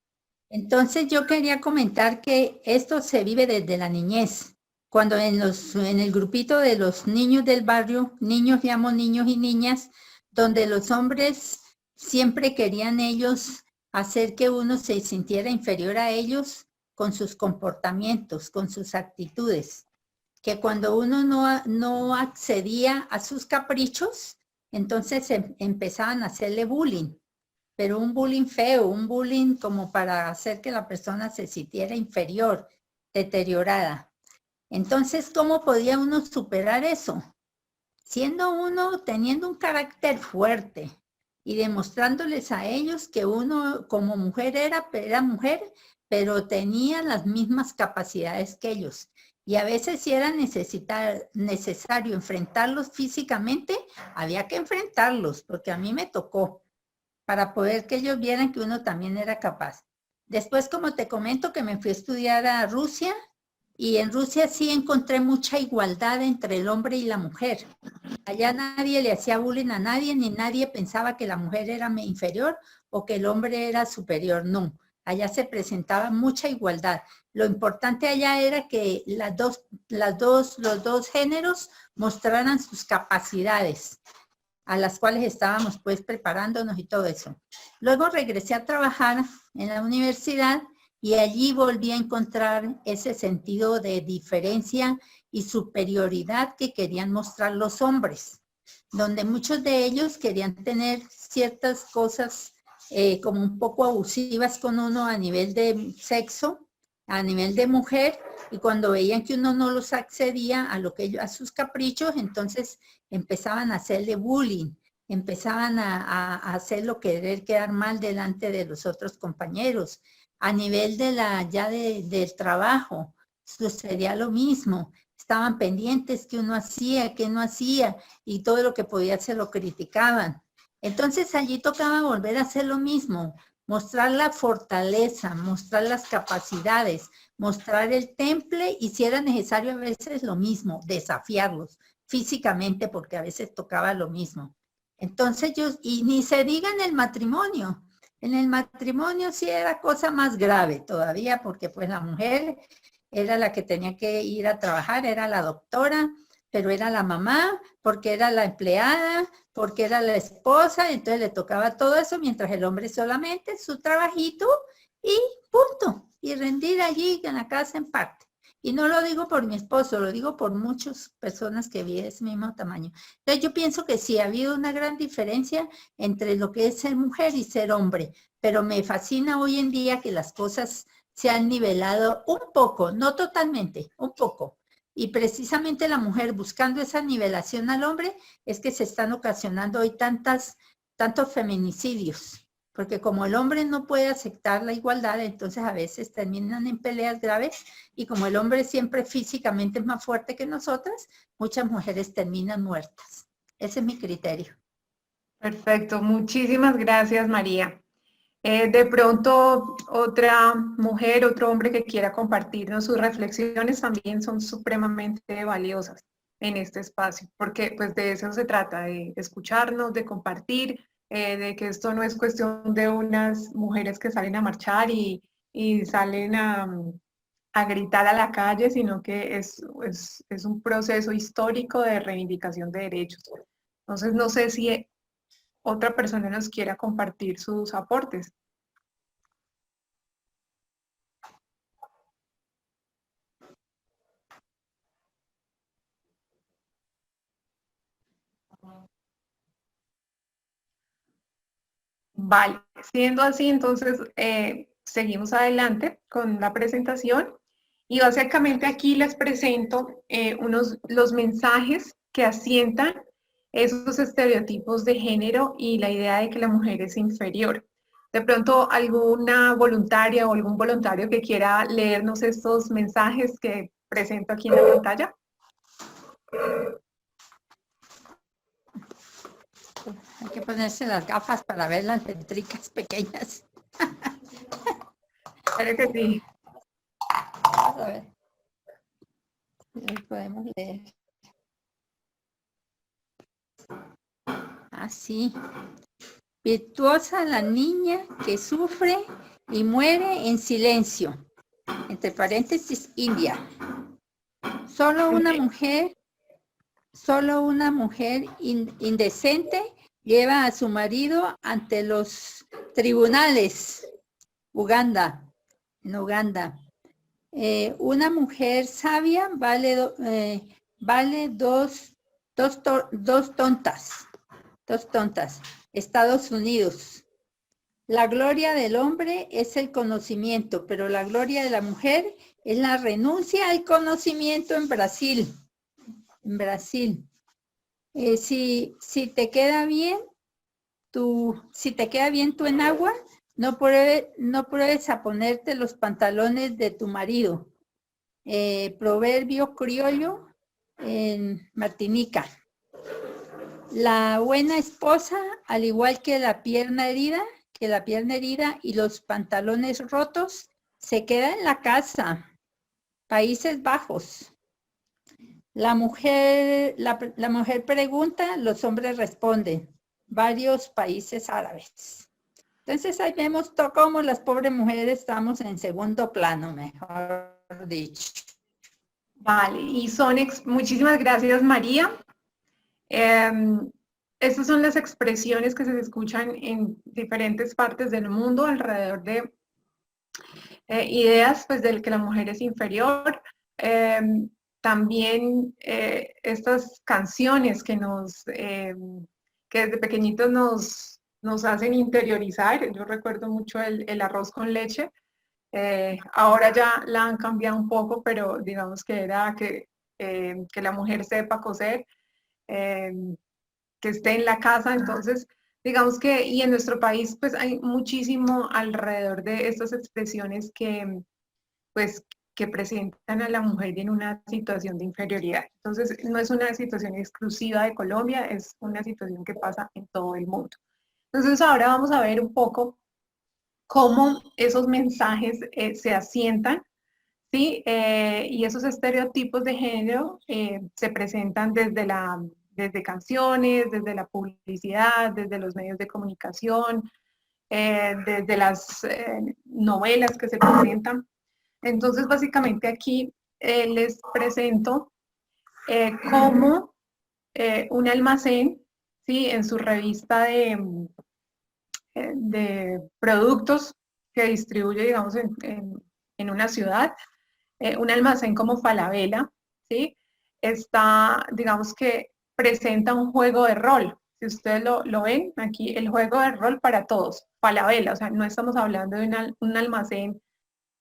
Entonces yo quería comentar que esto se vive desde la niñez. Cuando en el grupito de los niños del barrio, niños, llamo niños y niñas, donde los hombres siempre querían ellos hacer que uno se sintiera inferior a ellos con sus comportamientos, con sus actitudes. Que cuando uno no accedía a sus caprichos, entonces empezaban a hacerle bullying, pero un bullying feo, un bullying como para hacer que la persona se sintiera inferior, deteriorada. Entonces, ¿cómo podía uno superar eso? Siendo uno, teniendo un carácter fuerte y demostrándoles a ellos que uno como mujer era mujer, pero tenía las mismas capacidades que ellos. Y a veces si era necesario enfrentarlos físicamente, había que enfrentarlos, porque a mí me tocó, para poder que ellos vieran que uno también era capaz. Después, como te comento, que me fui a estudiar a Rusia, y en Rusia sí encontré mucha igualdad entre el hombre y la mujer. Allá nadie le hacía bullying a nadie, ni nadie pensaba que la mujer era inferior o que el hombre era superior, no. Allá se presentaba mucha igualdad. Lo importante allá era que los dos géneros mostraran sus capacidades, a las cuales estábamos pues preparándonos y todo eso. Luego regresé a trabajar en la universidad y allí volví a encontrar ese sentido de diferencia y superioridad que querían mostrar los hombres, donde muchos de ellos querían tener ciertas cosas como un poco abusivas con uno a nivel de sexo, a nivel de mujer, y cuando veían que uno no los accedía a lo que ellos, a sus caprichos, entonces empezaban a hacerle bullying, empezaban a hacerlo querer quedar mal delante de los otros compañeros. A nivel de del trabajo, sucedía lo mismo. Estaban pendientes que uno hacía, que no hacía, y todo lo que podía hacer lo criticaban. Entonces allí tocaba volver a hacer lo mismo, mostrar la fortaleza, mostrar las capacidades, mostrar el temple, y si era necesario a veces lo mismo, desafiarlos físicamente, porque a veces tocaba lo mismo. Entonces y ni se diga en el matrimonio sí era cosa más grave todavía, porque pues la mujer era la que tenía que ir a trabajar, era la doctora, pero era la mamá, porque era la empleada, porque era la esposa, entonces le tocaba todo eso, mientras el hombre solamente su trabajito y punto, y rendir allí en la casa en parte. Y no lo digo por mi esposo, lo digo por muchas personas que vi de ese mismo tamaño. Entonces yo pienso que sí ha habido una gran diferencia entre lo que es ser mujer y ser hombre, pero me fascina hoy en día que las cosas se han nivelado un poco, no totalmente, un poco. Y precisamente la mujer buscando esa nivelación al hombre es que se están ocasionando hoy tantos feminicidios, porque como el hombre no puede aceptar la igualdad, entonces a veces terminan en peleas graves, y como el hombre siempre físicamente es más fuerte que nosotras, muchas mujeres terminan muertas. Ese es mi criterio. Perfecto, muchísimas gracias, María. De pronto, otra mujer, otro hombre que quiera compartirnos sus reflexiones también son supremamente valiosas en este espacio, porque pues de eso se trata, de escucharnos, de compartir, de que esto no es cuestión de unas mujeres que salen a marchar y salen a gritar a la calle, sino que es un proceso histórico de reivindicación de derechos. Entonces, no sé si otra persona nos quiera compartir sus aportes. Vale, siendo así, entonces seguimos adelante con la presentación, y básicamente aquí les presento los mensajes que asientan esos estereotipos de género y la idea de que la mujer es inferior. De pronto, alguna voluntaria o algún voluntario que quiera leernos estos mensajes que presento aquí en la pantalla. Hay que ponerse las gafas para ver las letricas pequeñas. Claro que sí. Vamos a ver. Podemos leer. Así. Virtuosa la niña que sufre y muere en silencio. Entre paréntesis, India. Solo una mujer indecente lleva a su marido ante los tribunales. En Uganda. Una mujer sabia vale dos tontas. Estados Unidos. La gloria del hombre es el conocimiento, pero la gloria de la mujer es la renuncia al conocimiento en Brasil. Si te queda bien tu enagua, no pruebes a ponerte los pantalones de tu marido. Proverbio criollo en Martinica. La buena esposa, al igual que la pierna herida y los pantalones rotos, se queda en la casa. Países Bajos. La mujer pregunta, los hombres responden. Varios países árabes. Entonces ahí vemos cómo las pobres mujeres estamos en segundo plano, mejor dicho. Vale, y muchísimas gracias, María. Estas son las expresiones que se escuchan en diferentes partes del mundo alrededor de ideas pues, de que la mujer es inferior. También estas canciones que desde pequeñitos nos hacen interiorizar. Yo recuerdo mucho el arroz con leche. Ahora ya la han cambiado un poco, pero digamos que era que la mujer sepa coser, eh, que esté en la casa. Entonces, digamos que, y en nuestro país pues hay muchísimo alrededor de estas expresiones que pues que presentan a la mujer en una situación de inferioridad. Entonces, no es una situación exclusiva de Colombia, es una situación que pasa en todo el mundo. Entonces, ahora vamos a ver un poco cómo esos mensajes se asientan, ¿sí? Y esos estereotipos de género se presentan desde canciones, desde la publicidad, desde los medios de comunicación, desde las novelas que se presentan. Entonces, básicamente aquí les presento cómo un almacén, ¿sí? En su revista de productos que distribuye, digamos, en una ciudad, un almacén como Falabella, ¿sí? Está, digamos que presenta un juego de rol. Si ustedes lo ven, aquí el juego de rol para todos, Falabella, o sea, no estamos hablando de un almacén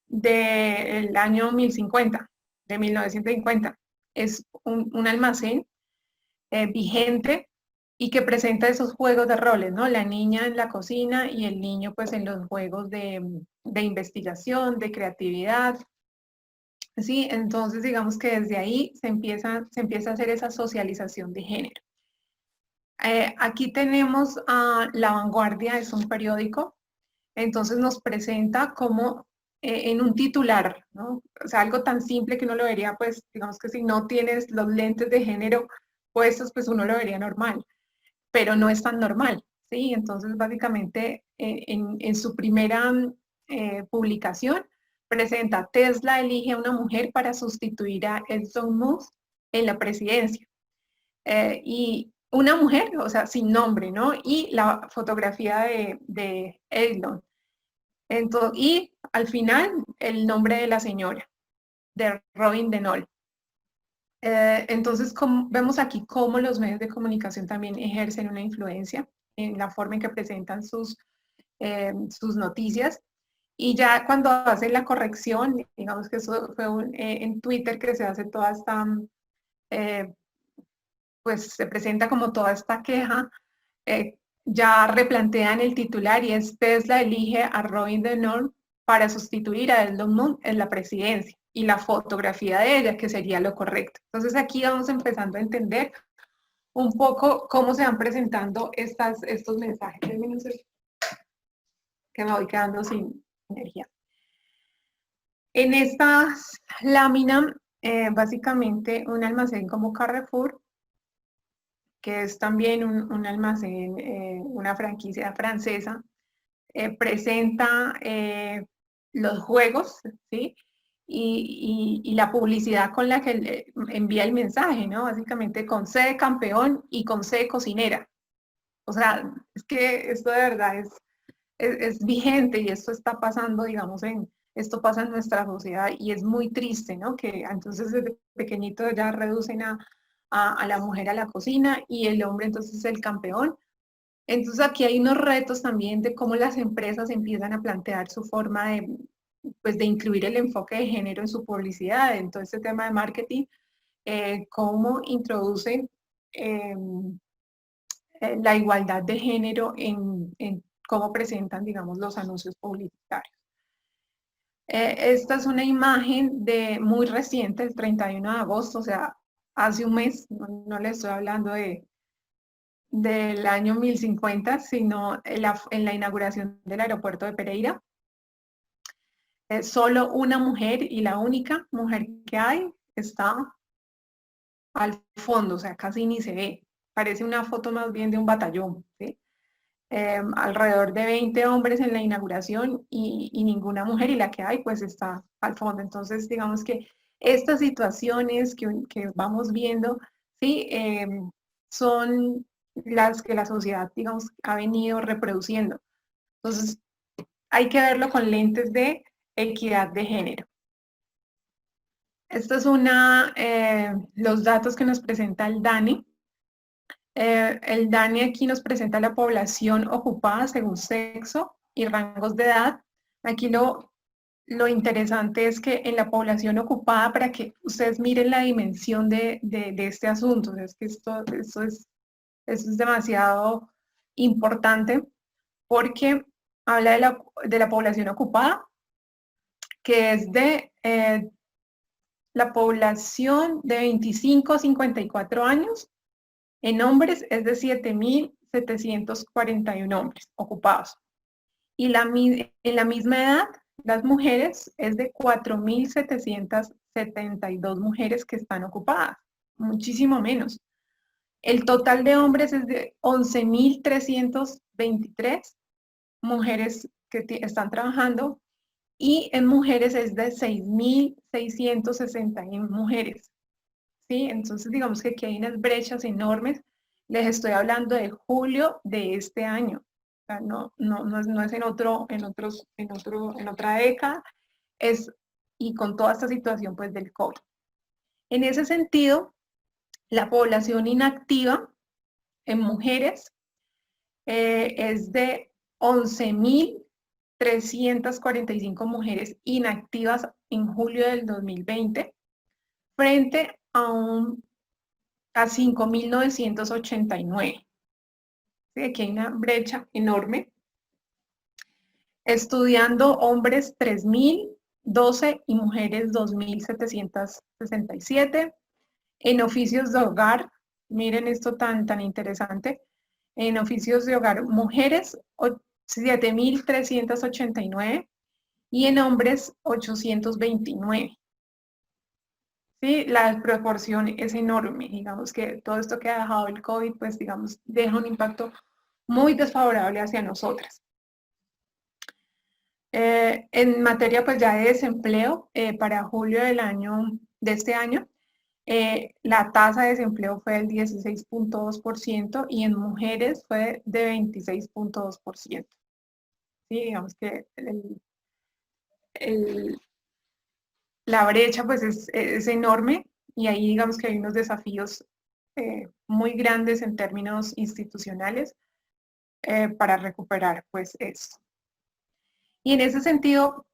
del año 1050, de 1950. Es un almacén vigente y que presenta esos juegos de roles, ¿no? La niña en la cocina y el niño pues en los juegos de investigación, de creatividad. Sí, entonces digamos que desde ahí se empieza a hacer esa socialización de género. Aquí tenemos a La Vanguardia, es un periódico, entonces nos presenta como en un titular, ¿no? O sea, algo tan simple que uno lo vería, pues, digamos que si no tienes los lentes de género puestos, pues uno lo vería normal, pero no es tan normal, ¿sí? Entonces, básicamente, en su primera publicación, presenta Tesla elige a una mujer para sustituir a Elon Musk en la presidencia. Y una mujer, o sea, sin nombre, ¿no? Y la fotografía de Elon. Entonces, y al final, el nombre de la señora, de Robin Denol. Entonces, vemos aquí cómo los medios de comunicación también ejercen una influencia en la forma en que presentan sus noticias. Y ya cuando hacen la corrección, digamos que eso fue en Twitter que se hace toda esta, pues se presenta como toda esta queja, ya replantean el titular y es Tesla elige a Robin Denol para sustituir a Elon Musk en la presidencia y la fotografía de ella, que sería lo correcto. Entonces aquí vamos empezando a entender un poco cómo se van presentando estos mensajes. Que me voy quedando sin energía. En esta lámina, básicamente un almacén como Carrefour, que es también un almacén, una franquicia francesa, presenta los juegos, ¿sí? Y la publicidad con la que envía el mensaje, ¿no? Básicamente con C de campeón y con C de cocinera. O sea, es que esto de verdad es vigente y esto está pasando, digamos, esto pasa en nuestra sociedad y es muy triste, ¿no? Que entonces desde pequeñito ya reducen a la mujer a la cocina y el hombre entonces es el campeón. Entonces aquí hay unos retos también de cómo las empresas empiezan a plantear su forma pues de incluir el enfoque de género en su publicidad, en todo este tema de marketing, cómo introducen la igualdad de género en cómo presentan, digamos, los anuncios publicitarios. Esta es una imagen muy reciente, el 31 de agosto, o sea, hace un mes, no le estoy hablando del año 1050, sino en la inauguración del aeropuerto de Pereira. Solo una mujer y la única mujer que hay está al fondo, o sea, casi ni se ve. Parece una foto más bien de un batallón, ¿sí? Alrededor de 20 hombres en la inauguración y ninguna mujer, y la que hay pues está al fondo. Entonces, digamos que estas situaciones que vamos viendo, ¿sí? Son las que la sociedad, digamos, ha venido reproduciendo. Entonces, hay que verlo con lentes de equidad de género. Estos son los datos que nos presenta el DANE. El DANE aquí nos presenta la población ocupada según sexo y rangos de edad. Aquí lo interesante es que en la población ocupada, para que ustedes miren la dimensión de este asunto, es que esto es demasiado importante, porque habla de la población ocupada, que es de la población de 25 a 54 años. En hombres es de 7.741 hombres ocupados. Y en la misma edad, las mujeres es de 4.772 mujeres que están ocupadas, muchísimo menos. El total de hombres es de 11.323 mujeres que están trabajando, y en mujeres es de 6.661 mujeres. ¿Sí? Entonces digamos que aquí hay unas brechas enormes. Les estoy hablando de julio de este año. O sea, no es en otra década, y con toda esta situación pues del COVID. En ese sentido, la población inactiva en mujeres es de 11.345 mujeres inactivas en julio del 2020, frente a 5.989. ¿Sí? Aquí hay una brecha enorme. Estudiando hombres 3.012 y mujeres 2.767. En oficios de hogar, miren esto tan interesante, en oficios de hogar, mujeres 7.389 y en hombres 829. ¿Sí? La proporción es enorme. Digamos que todo esto que ha dejado el COVID, pues digamos, deja un impacto muy desfavorable hacia nosotras. En materia pues ya de desempleo, para julio de este año, la tasa de desempleo fue del 16.2% y en mujeres fue de 26.2%. ¿Sí? Digamos que la brecha pues es enorme, y ahí digamos que hay unos desafíos muy grandes en términos institucionales para recuperar pues eso. Y en ese sentido,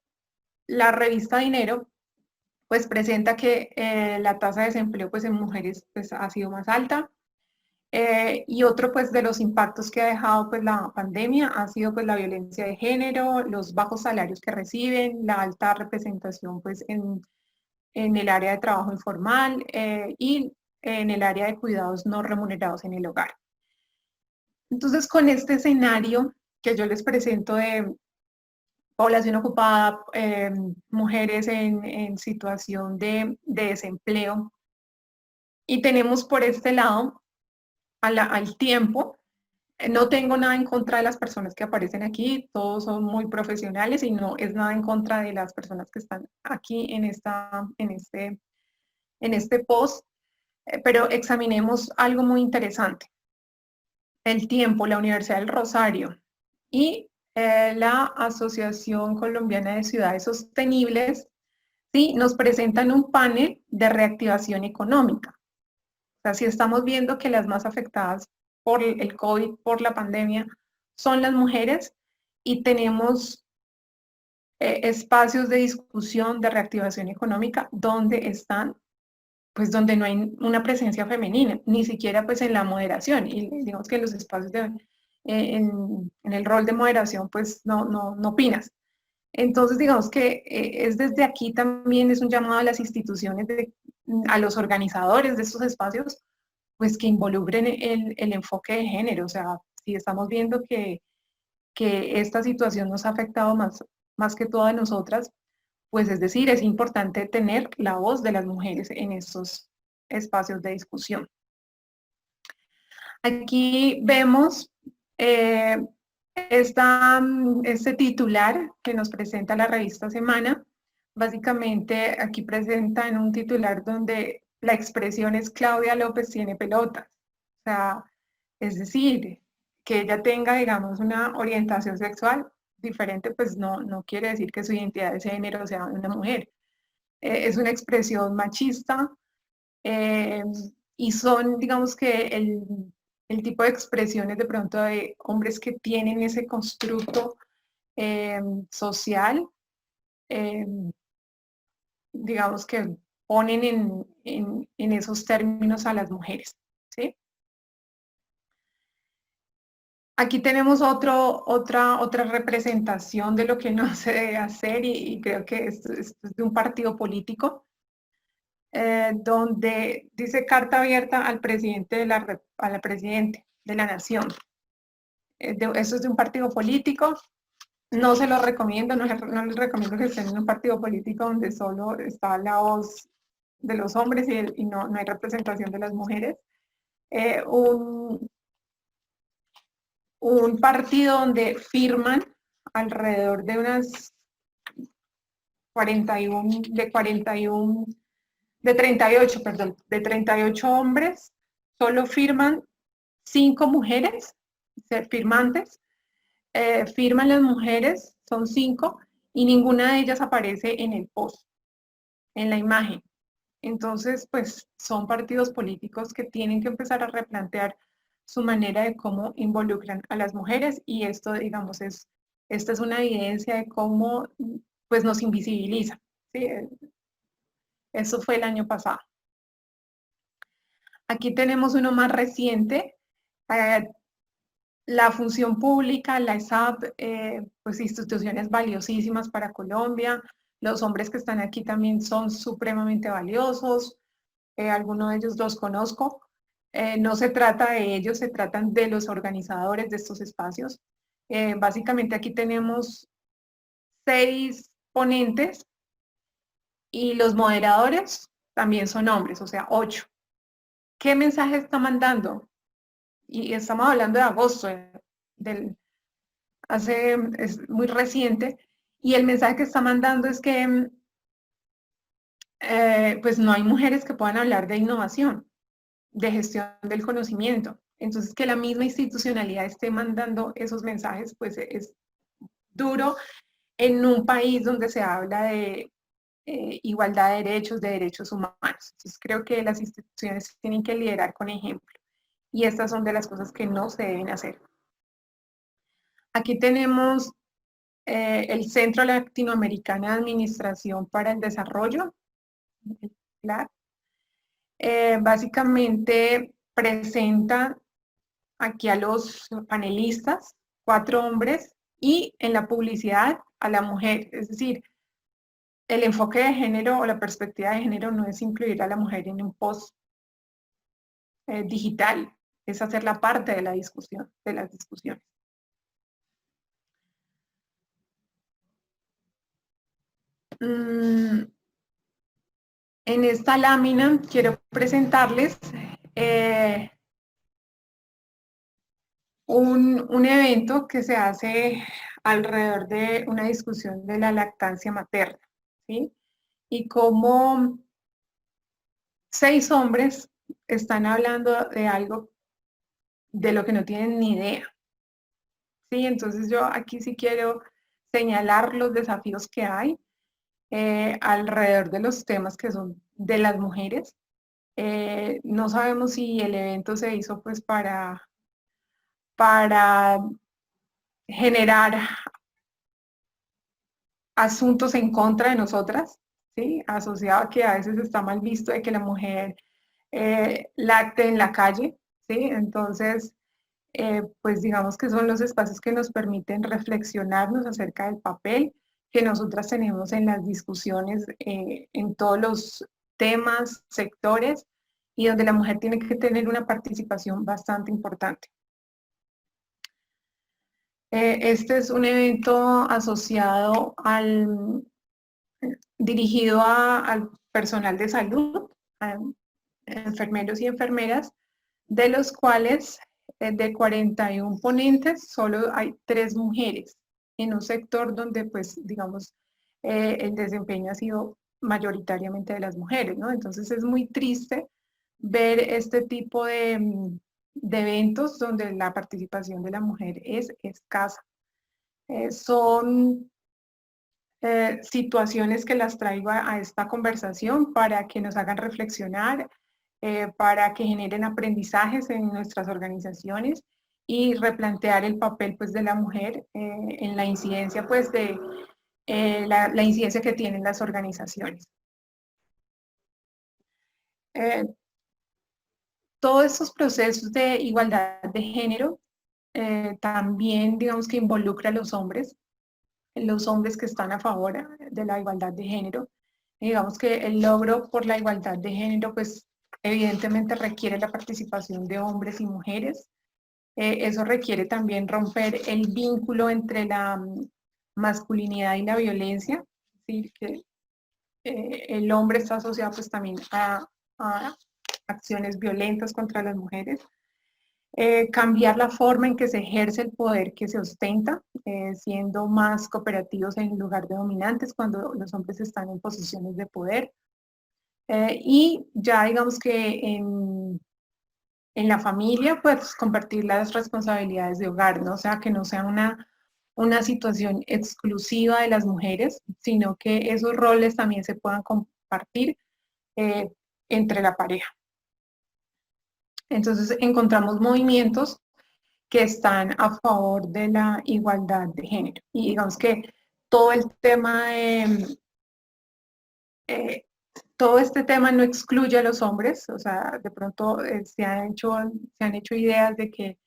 la revista Dinero pues presenta que la tasa de desempleo pues en mujeres pues ha sido más alta, y otro pues de los impactos que ha dejado pues la pandemia ha sido pues la violencia de género, los bajos salarios que reciben, la alta representación pues en el área de trabajo informal y en el área de cuidados no remunerados en el hogar. Entonces, con este escenario que yo les presento de población ocupada, mujeres en situación de desempleo, y tenemos por este lado al tiempo. No tengo nada en contra de las personas que aparecen aquí, todos son muy profesionales y no es nada en contra de las personas que están aquí en este post, pero examinemos algo muy interesante. El tiempo, la Universidad del Rosario y la Asociación Colombiana de Ciudades Sostenibles, ¿sí? Nos presentan un panel de reactivación económica. O sea, si estamos viendo que las más afectadas por el COVID, por la pandemia, son las mujeres, y tenemos espacios de discusión de reactivación económica donde donde no hay una presencia femenina, ni siquiera pues en la moderación, y digamos que en los espacios en el rol de moderación pues no opinas. Entonces digamos que es desde aquí también es un llamado a las instituciones, a los organizadores de estos espacios, pues que involucren el enfoque de género. O sea, si estamos viendo que esta situación nos ha afectado más que todo a nosotras, pues es decir, es importante tener la voz de las mujeres en estos espacios de discusión. Aquí vemos este titular que nos presenta la revista Semana. Básicamente aquí presentan un titular donde la expresión es Claudia López tiene pelotas. O sea, es decir, que ella tenga, digamos, una orientación sexual diferente, pues no quiere decir que su identidad de género sea una mujer. Es una expresión machista, y son, digamos que el tipo de expresiones de pronto de hombres que tienen ese constructo social, digamos que ponen en esos términos a las mujeres, ¿sí? Aquí tenemos otra representación de lo que no se debe hacer y creo que esto es de un partido político, donde dice carta abierta al presidente de la nación. Eso es de un partido político. No se lo recomiendo, no les recomiendo que estén en un partido político donde solo está la voz de los hombres y no hay representación de las mujeres. Un partido donde firman alrededor de unas 38 hombres, solo firman 5 mujeres firmantes, firman las mujeres, son 5, y ninguna de ellas aparece en el post, en la imagen. Entonces, pues son partidos políticos que tienen que empezar a replantear su manera de cómo involucran a las mujeres, y esto, digamos, esta es una evidencia de cómo pues nos invisibiliza, ¿sí? Eso fue el año pasado. Aquí tenemos uno más reciente, la función pública, la ESAP, pues instituciones valiosísimas para Colombia. Los hombres que están aquí también son supremamente valiosos, algunos de ellos los conozco. No se trata de ellos, se tratan de los organizadores de estos espacios. Básicamente aquí tenemos 6 ponentes y los moderadores también son hombres, o sea, 8. ¿Qué mensaje está mandando? Y estamos hablando de agosto, es muy reciente, y el mensaje que está mandando es que pues no hay mujeres que puedan hablar de innovación, de gestión del conocimiento. Entonces, que la misma institucionalidad esté mandando esos mensajes, pues es duro en un país donde se habla de igualdad de derechos humanos. Entonces, creo que las instituciones tienen que liderar con ejemplo. Y estas son de las cosas que no se deben hacer. Aquí tenemos el Centro Latinoamericano de Administración para el Desarrollo, CLAD. Básicamente presenta aquí a los panelistas, 4 hombres, y en la publicidad a la mujer. Es decir, el enfoque de género o la perspectiva de género no es incluir a la mujer en un post digital, es hacerla parte de la discusión, de las discusiones. En esta lámina quiero presentarles un evento que se hace alrededor de una discusión de la lactancia materna, ¿sí? Y cómo 6 hombres están hablando de algo de lo que no tienen ni idea, ¿sí? Entonces yo aquí sí quiero señalar los desafíos que hay alrededor de los temas que son de las mujeres. No sabemos si el evento se hizo pues para generar asuntos en contra de nosotras, ¿sí? Asociado a que a veces está mal visto de que la mujer lacte en la calle, ¿sí? Entonces, pues digamos que son los espacios que nos permiten reflexionarnos acerca del papel que nosotras tenemos en las discusiones, en todos los temas, sectores, y donde la mujer tiene que tener una participación bastante importante. Este es un evento asociado dirigido al personal de salud, a enfermeros y enfermeras, de los cuales de 41 ponentes solo hay 3 mujeres, en un sector donde pues digamos el desempeño ha sido mayoritariamente de las mujeres, ¿no? Entonces es muy triste ver este tipo de eventos donde la participación de la mujer es escasa. Son situaciones que las traigo a esta conversación para que nos hagan reflexionar para que generen aprendizajes en nuestras organizaciones y replantear el papel pues, de la mujer en la incidencia, pues, de la incidencia que tienen las organizaciones. Todos estos procesos de igualdad de género también, digamos que involucra a los hombres que están a favor de la igualdad de género. Digamos que el logro por la igualdad de género, pues evidentemente requiere la participación de hombres y mujeres. Eso requiere también romper el vínculo entre la masculinidad y la violencia, ¿sí? Que el hombre está asociado pues también a acciones violentas contra las mujeres. Cambiar la forma en que se ejerce el poder que se ostenta, siendo más cooperativos en lugar de dominantes cuando los hombres están en posiciones de poder. Y ya digamos que en la familia, pues compartir las responsabilidades de hogar, ¿no? O sea, que no sea una situación exclusiva de las mujeres, sino que esos roles también se puedan compartir entre la pareja. Entonces encontramos movimientos que están a favor de la igualdad de género. Y digamos que todo el tema de, todo este tema no excluye a los hombres, o sea, de pronto se han hecho ideas de que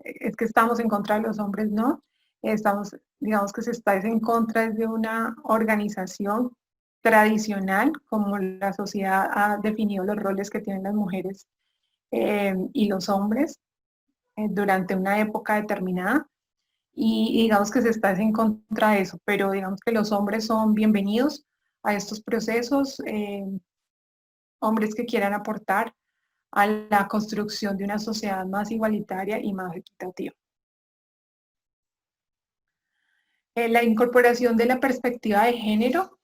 es que estamos en contra de los hombres, no. Estamos, digamos que se está en contra de una organización tradicional, como la sociedad ha definido los roles que tienen las mujeres y los hombres durante una época determinada, y digamos que se está en contra de eso, pero digamos que los hombres son bienvenidos a estos procesos, hombres que quieran aportar a la construcción de una sociedad más igualitaria y más equitativa. La incorporación de la perspectiva de género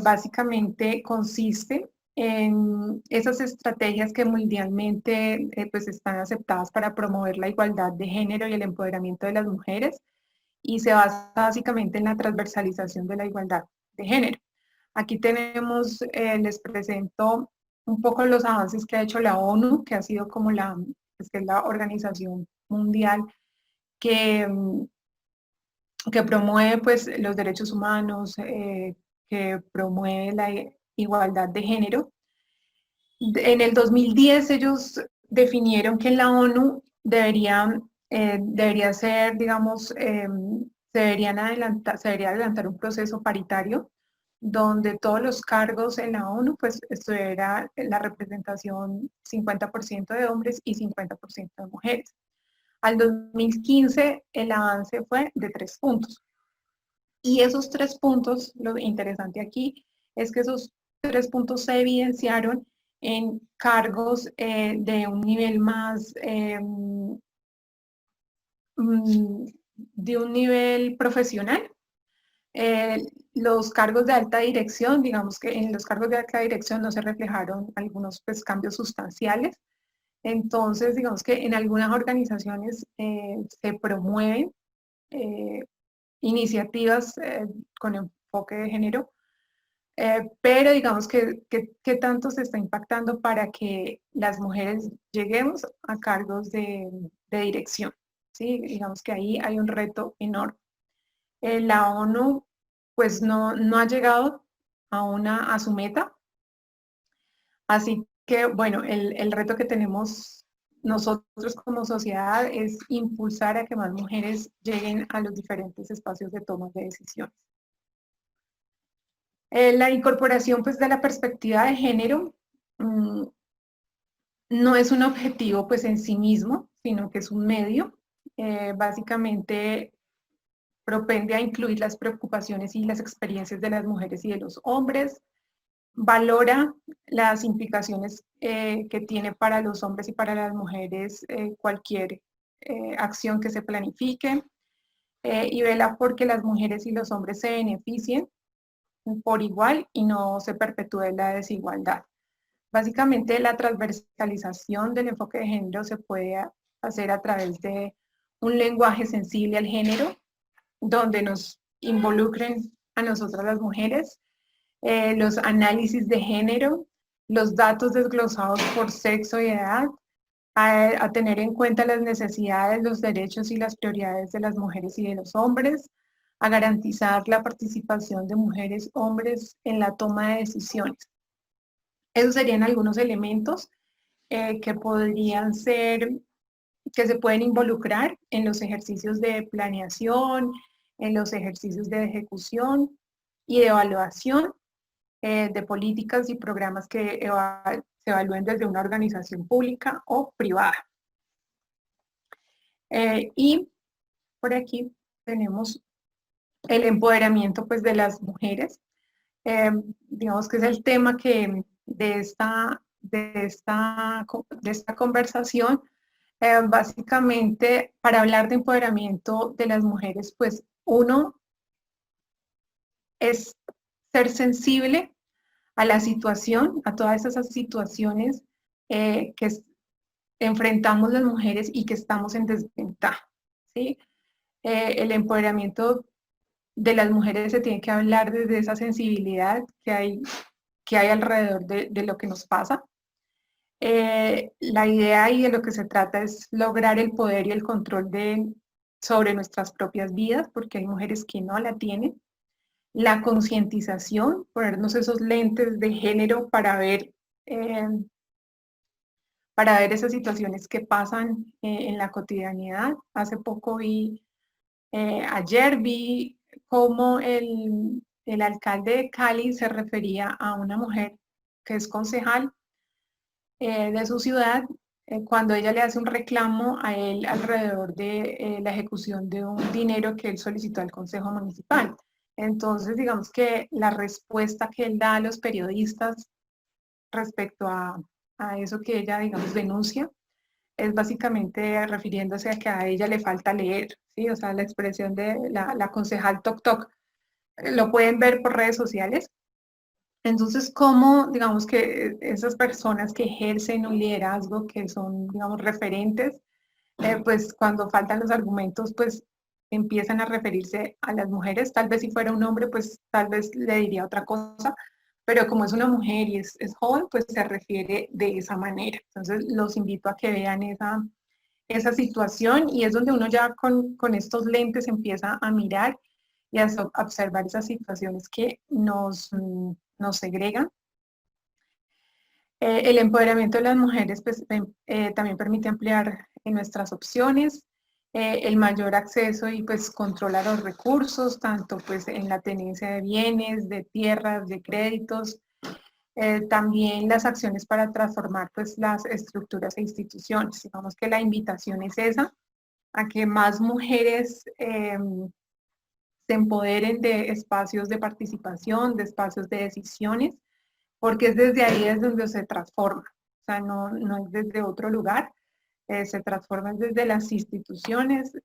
básicamente consiste en esas estrategias que mundialmente pues están aceptadas para promover la igualdad de género y el empoderamiento de las mujeres, y se basa básicamente en la transversalización de la igualdad de género. Aquí tenemos, les presento un poco los avances que ha hecho la ONU, que ha sido como pues, que es la organización mundial que promueve pues, los derechos humanos, que promueve la igualdad de género. En el 2010 ellos definieron que en la ONU debería ser, digamos, se debería adelantar un proceso paritario donde todos los cargos en la ONU pues estuviera la representación 50% de hombres y 50% de mujeres. Al 2015 el avance fue de 3 puntos. Y esos 3 puntos, lo interesante aquí es que esos 3 puntos se evidenciaron en cargos de un nivel más, de un nivel profesional. Los cargos de alta dirección, digamos que en los cargos de alta dirección no se reflejaron algunos pues, cambios sustanciales. Entonces, digamos que en algunas organizaciones se promueven iniciativas con enfoque de género, pero digamos que tanto se está impactando para que las mujeres lleguemos a cargos de dirección, ¿sí? Digamos que ahí hay un reto enorme. La ONU pues no ha llegado a su meta, así que bueno, el reto que tenemos nosotros como sociedad es impulsar a que más mujeres lleguen a los diferentes espacios de toma de decisiones. La incorporación pues, de la perspectiva de género no es un objetivo pues, en sí mismo, sino que es un medio. Básicamente propende a incluir las preocupaciones y las experiencias de las mujeres y de los hombres, valora las implicaciones que tiene para los hombres y para las mujeres cualquier acción que se planifique, y vela porque las mujeres y los hombres se beneficien por igual y no se perpetúe la desigualdad. Básicamente la transversalización del enfoque de género se puede hacer a través de un lenguaje sensible al género, donde nos involucren a nosotras las mujeres, los análisis de género, los datos desglosados por sexo y edad, a tener en cuenta las necesidades, los derechos y las prioridades de las mujeres y de los hombres, a garantizar la participación de mujeres, hombres en la toma de decisiones. Esos serían algunos elementos que podrían ser, que se pueden involucrar en los ejercicios de planeación, en los ejercicios de ejecución y de evaluación de políticas y programas que se evalúen desde una organización pública o privada. Y por aquí tenemos el empoderamiento pues, de las mujeres. Digamos que es el tema que de esta conversación. Básicamente, para hablar de empoderamiento de las mujeres, pues uno es ser sensible a la situación, a todas esas situaciones que enfrentamos las mujeres y que estamos en desventaja, ¿sí? El empoderamiento de las mujeres se tiene que hablar desde esa sensibilidad que hay alrededor de lo que nos pasa. La idea y de lo que se trata es lograr el poder y el control sobre nuestras propias vidas, porque hay mujeres que no la tienen. La concientización, ponernos esos lentes de género para ver esas situaciones que pasan en la cotidianidad. Hace poco ayer vi cómo el alcalde de Cali se refería a una mujer que es concejal de su ciudad, cuando ella le hace un reclamo a él alrededor de la ejecución de un dinero que él solicitó al Consejo Municipal. Entonces, digamos que la respuesta que él da a los periodistas respecto a eso que ella, digamos, denuncia, es básicamente refiriéndose a que a ella le falta leer, ¿sí? O sea, la expresión de la concejal Toc Toc. Lo pueden ver por redes sociales. Entonces, ¿cómo, digamos, que esas personas que ejercen un liderazgo, que son, digamos, referentes, pues cuando faltan los argumentos, pues empiezan a referirse a las mujeres? Tal vez si fuera un hombre, pues tal vez le diría otra cosa, pero como es una mujer y es joven, pues se refiere de esa manera. Entonces, los invito a que vean esa situación, y es donde uno ya con estos lentes empieza a mirar y a observar esas situaciones que nos segregan. El empoderamiento de las mujeres pues, también permite ampliar nuestras opciones, el mayor acceso y pues control a los recursos, tanto pues en la tenencia de bienes, de tierras, de créditos, también las acciones para transformar pues las estructuras e instituciones. Digamos que la invitación es esa, a que más mujeres se empoderen de espacios de participación, de espacios de decisiones, porque es desde ahí es donde se transforma, o sea, no es desde otro lugar, se transforma desde las instituciones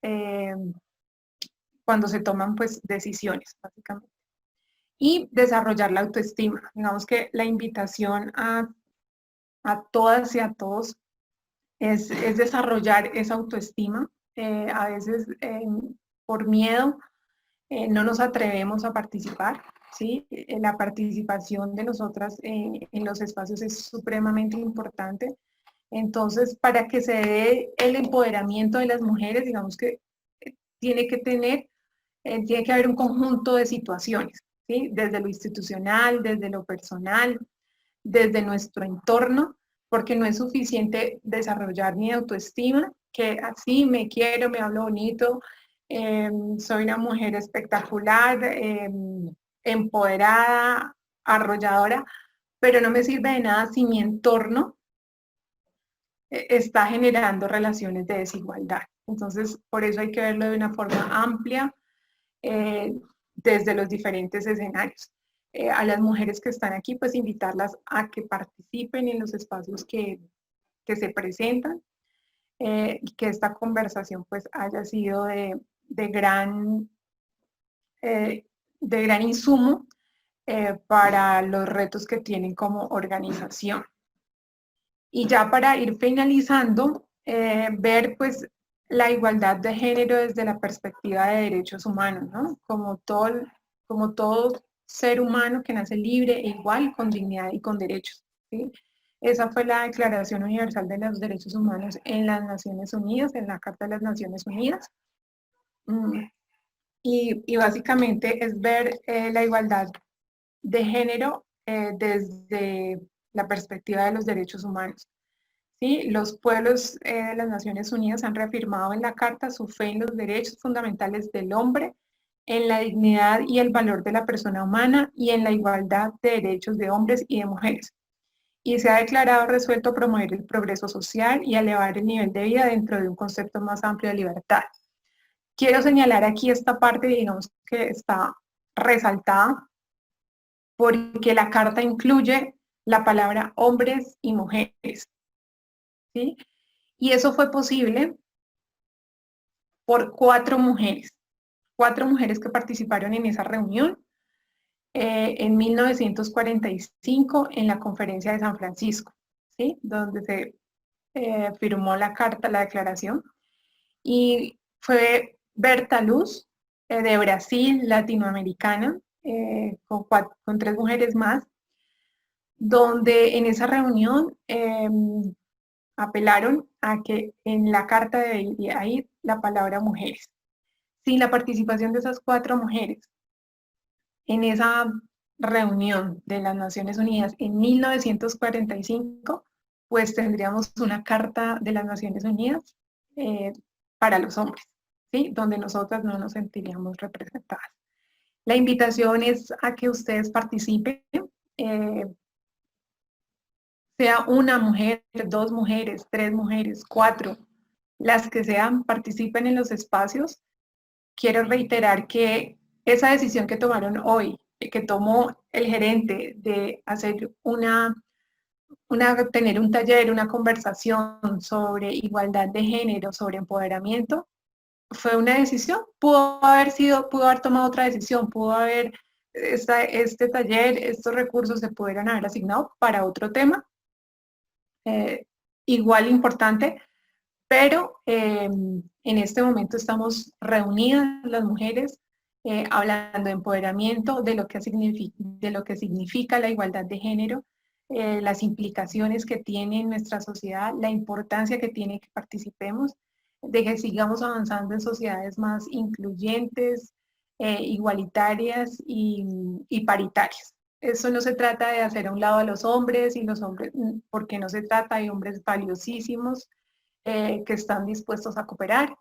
cuando se toman pues decisiones, básicamente. Y desarrollar la autoestima. Digamos que la invitación a todas y a todos es desarrollar esa autoestima. A veces por miedo no nos atrevemos a participar, ¿sí? La participación de nosotras en los espacios es supremamente importante. Entonces, para que se dé el empoderamiento de las mujeres, digamos que tiene que haber un conjunto de situaciones, ¿sí? Desde lo institucional, desde lo personal, desde nuestro entorno, porque no es suficiente desarrollar mi autoestima, que así me quiero, me hablo bonito, soy una mujer espectacular, empoderada, arrolladora, pero no me sirve de nada si mi entorno está generando relaciones de desigualdad. Entonces, por eso hay que verlo de una forma amplia, desde los diferentes escenarios. A las mujeres que están aquí, pues invitarlas a que participen en los espacios que se presentan, y que esta conversación pues haya sido de gran insumo para los retos que tienen como organización. Y ya para ir finalizando, ver pues la igualdad de género desde la perspectiva de derechos humanos, ¿no? Como todo ser humano que nace libre e igual, con dignidad y con derechos. ¿sí? Esa fue la Declaración Universal de los Derechos Humanos en las Naciones Unidas, en la Carta de las Naciones Unidas. Y básicamente es ver la igualdad de género desde la perspectiva de los derechos humanos. ¿Sí? Los pueblos de las Naciones Unidas han reafirmado en la Carta su fe en los derechos fundamentales del hombre, en la dignidad y el valor de la persona humana y en la igualdad de derechos de hombres y de mujeres. Y se ha declarado resuelto promover el progreso social y elevar el nivel de vida dentro de un concepto más amplio de libertad. Quiero señalar aquí esta parte, digamos, que está resaltada porque la Carta incluye la palabra hombres y mujeres, ¿sí? Y eso fue posible por 4 mujeres que participaron en esa reunión en 1945 en la Conferencia de San Francisco, ¿sí? Donde se firmó la carta, la declaración, y fue Berta Luz, de Brasil, latinoamericana, con 3 mujeres más, donde en esa reunión apelaron a que en la carta debería ir la palabra mujeres. Sin la participación de esas 4 mujeres en esa reunión de las Naciones Unidas en 1945, pues tendríamos una carta de las Naciones Unidas para los hombres, ¿sí? Donde nosotras no nos sentiríamos representadas. La invitación es a que ustedes participen, sea una mujer, 2 mujeres, 3 mujeres, 4, las que sean, participen en los espacios. Quiero reiterar que esa decisión que tomaron hoy, que tomó el gerente de hacer tener un taller, una conversación sobre igualdad de género, sobre empoderamiento, fue una decisión. Pudo haber tomado otra decisión, pudo haber, este taller, estos recursos se pudieran haber asignado para otro tema, igual importante, pero en este momento estamos reunidas las mujeres hablando de empoderamiento, de lo que significa la igualdad de género, las implicaciones que tiene en nuestra sociedad, la importancia que tiene que participemos, de que sigamos avanzando en sociedades más incluyentes, igualitarias y paritarias. Eso no se trata de hacer a un lado a los hombres, porque no se trata de hombres valiosísimos que están dispuestos a cooperar,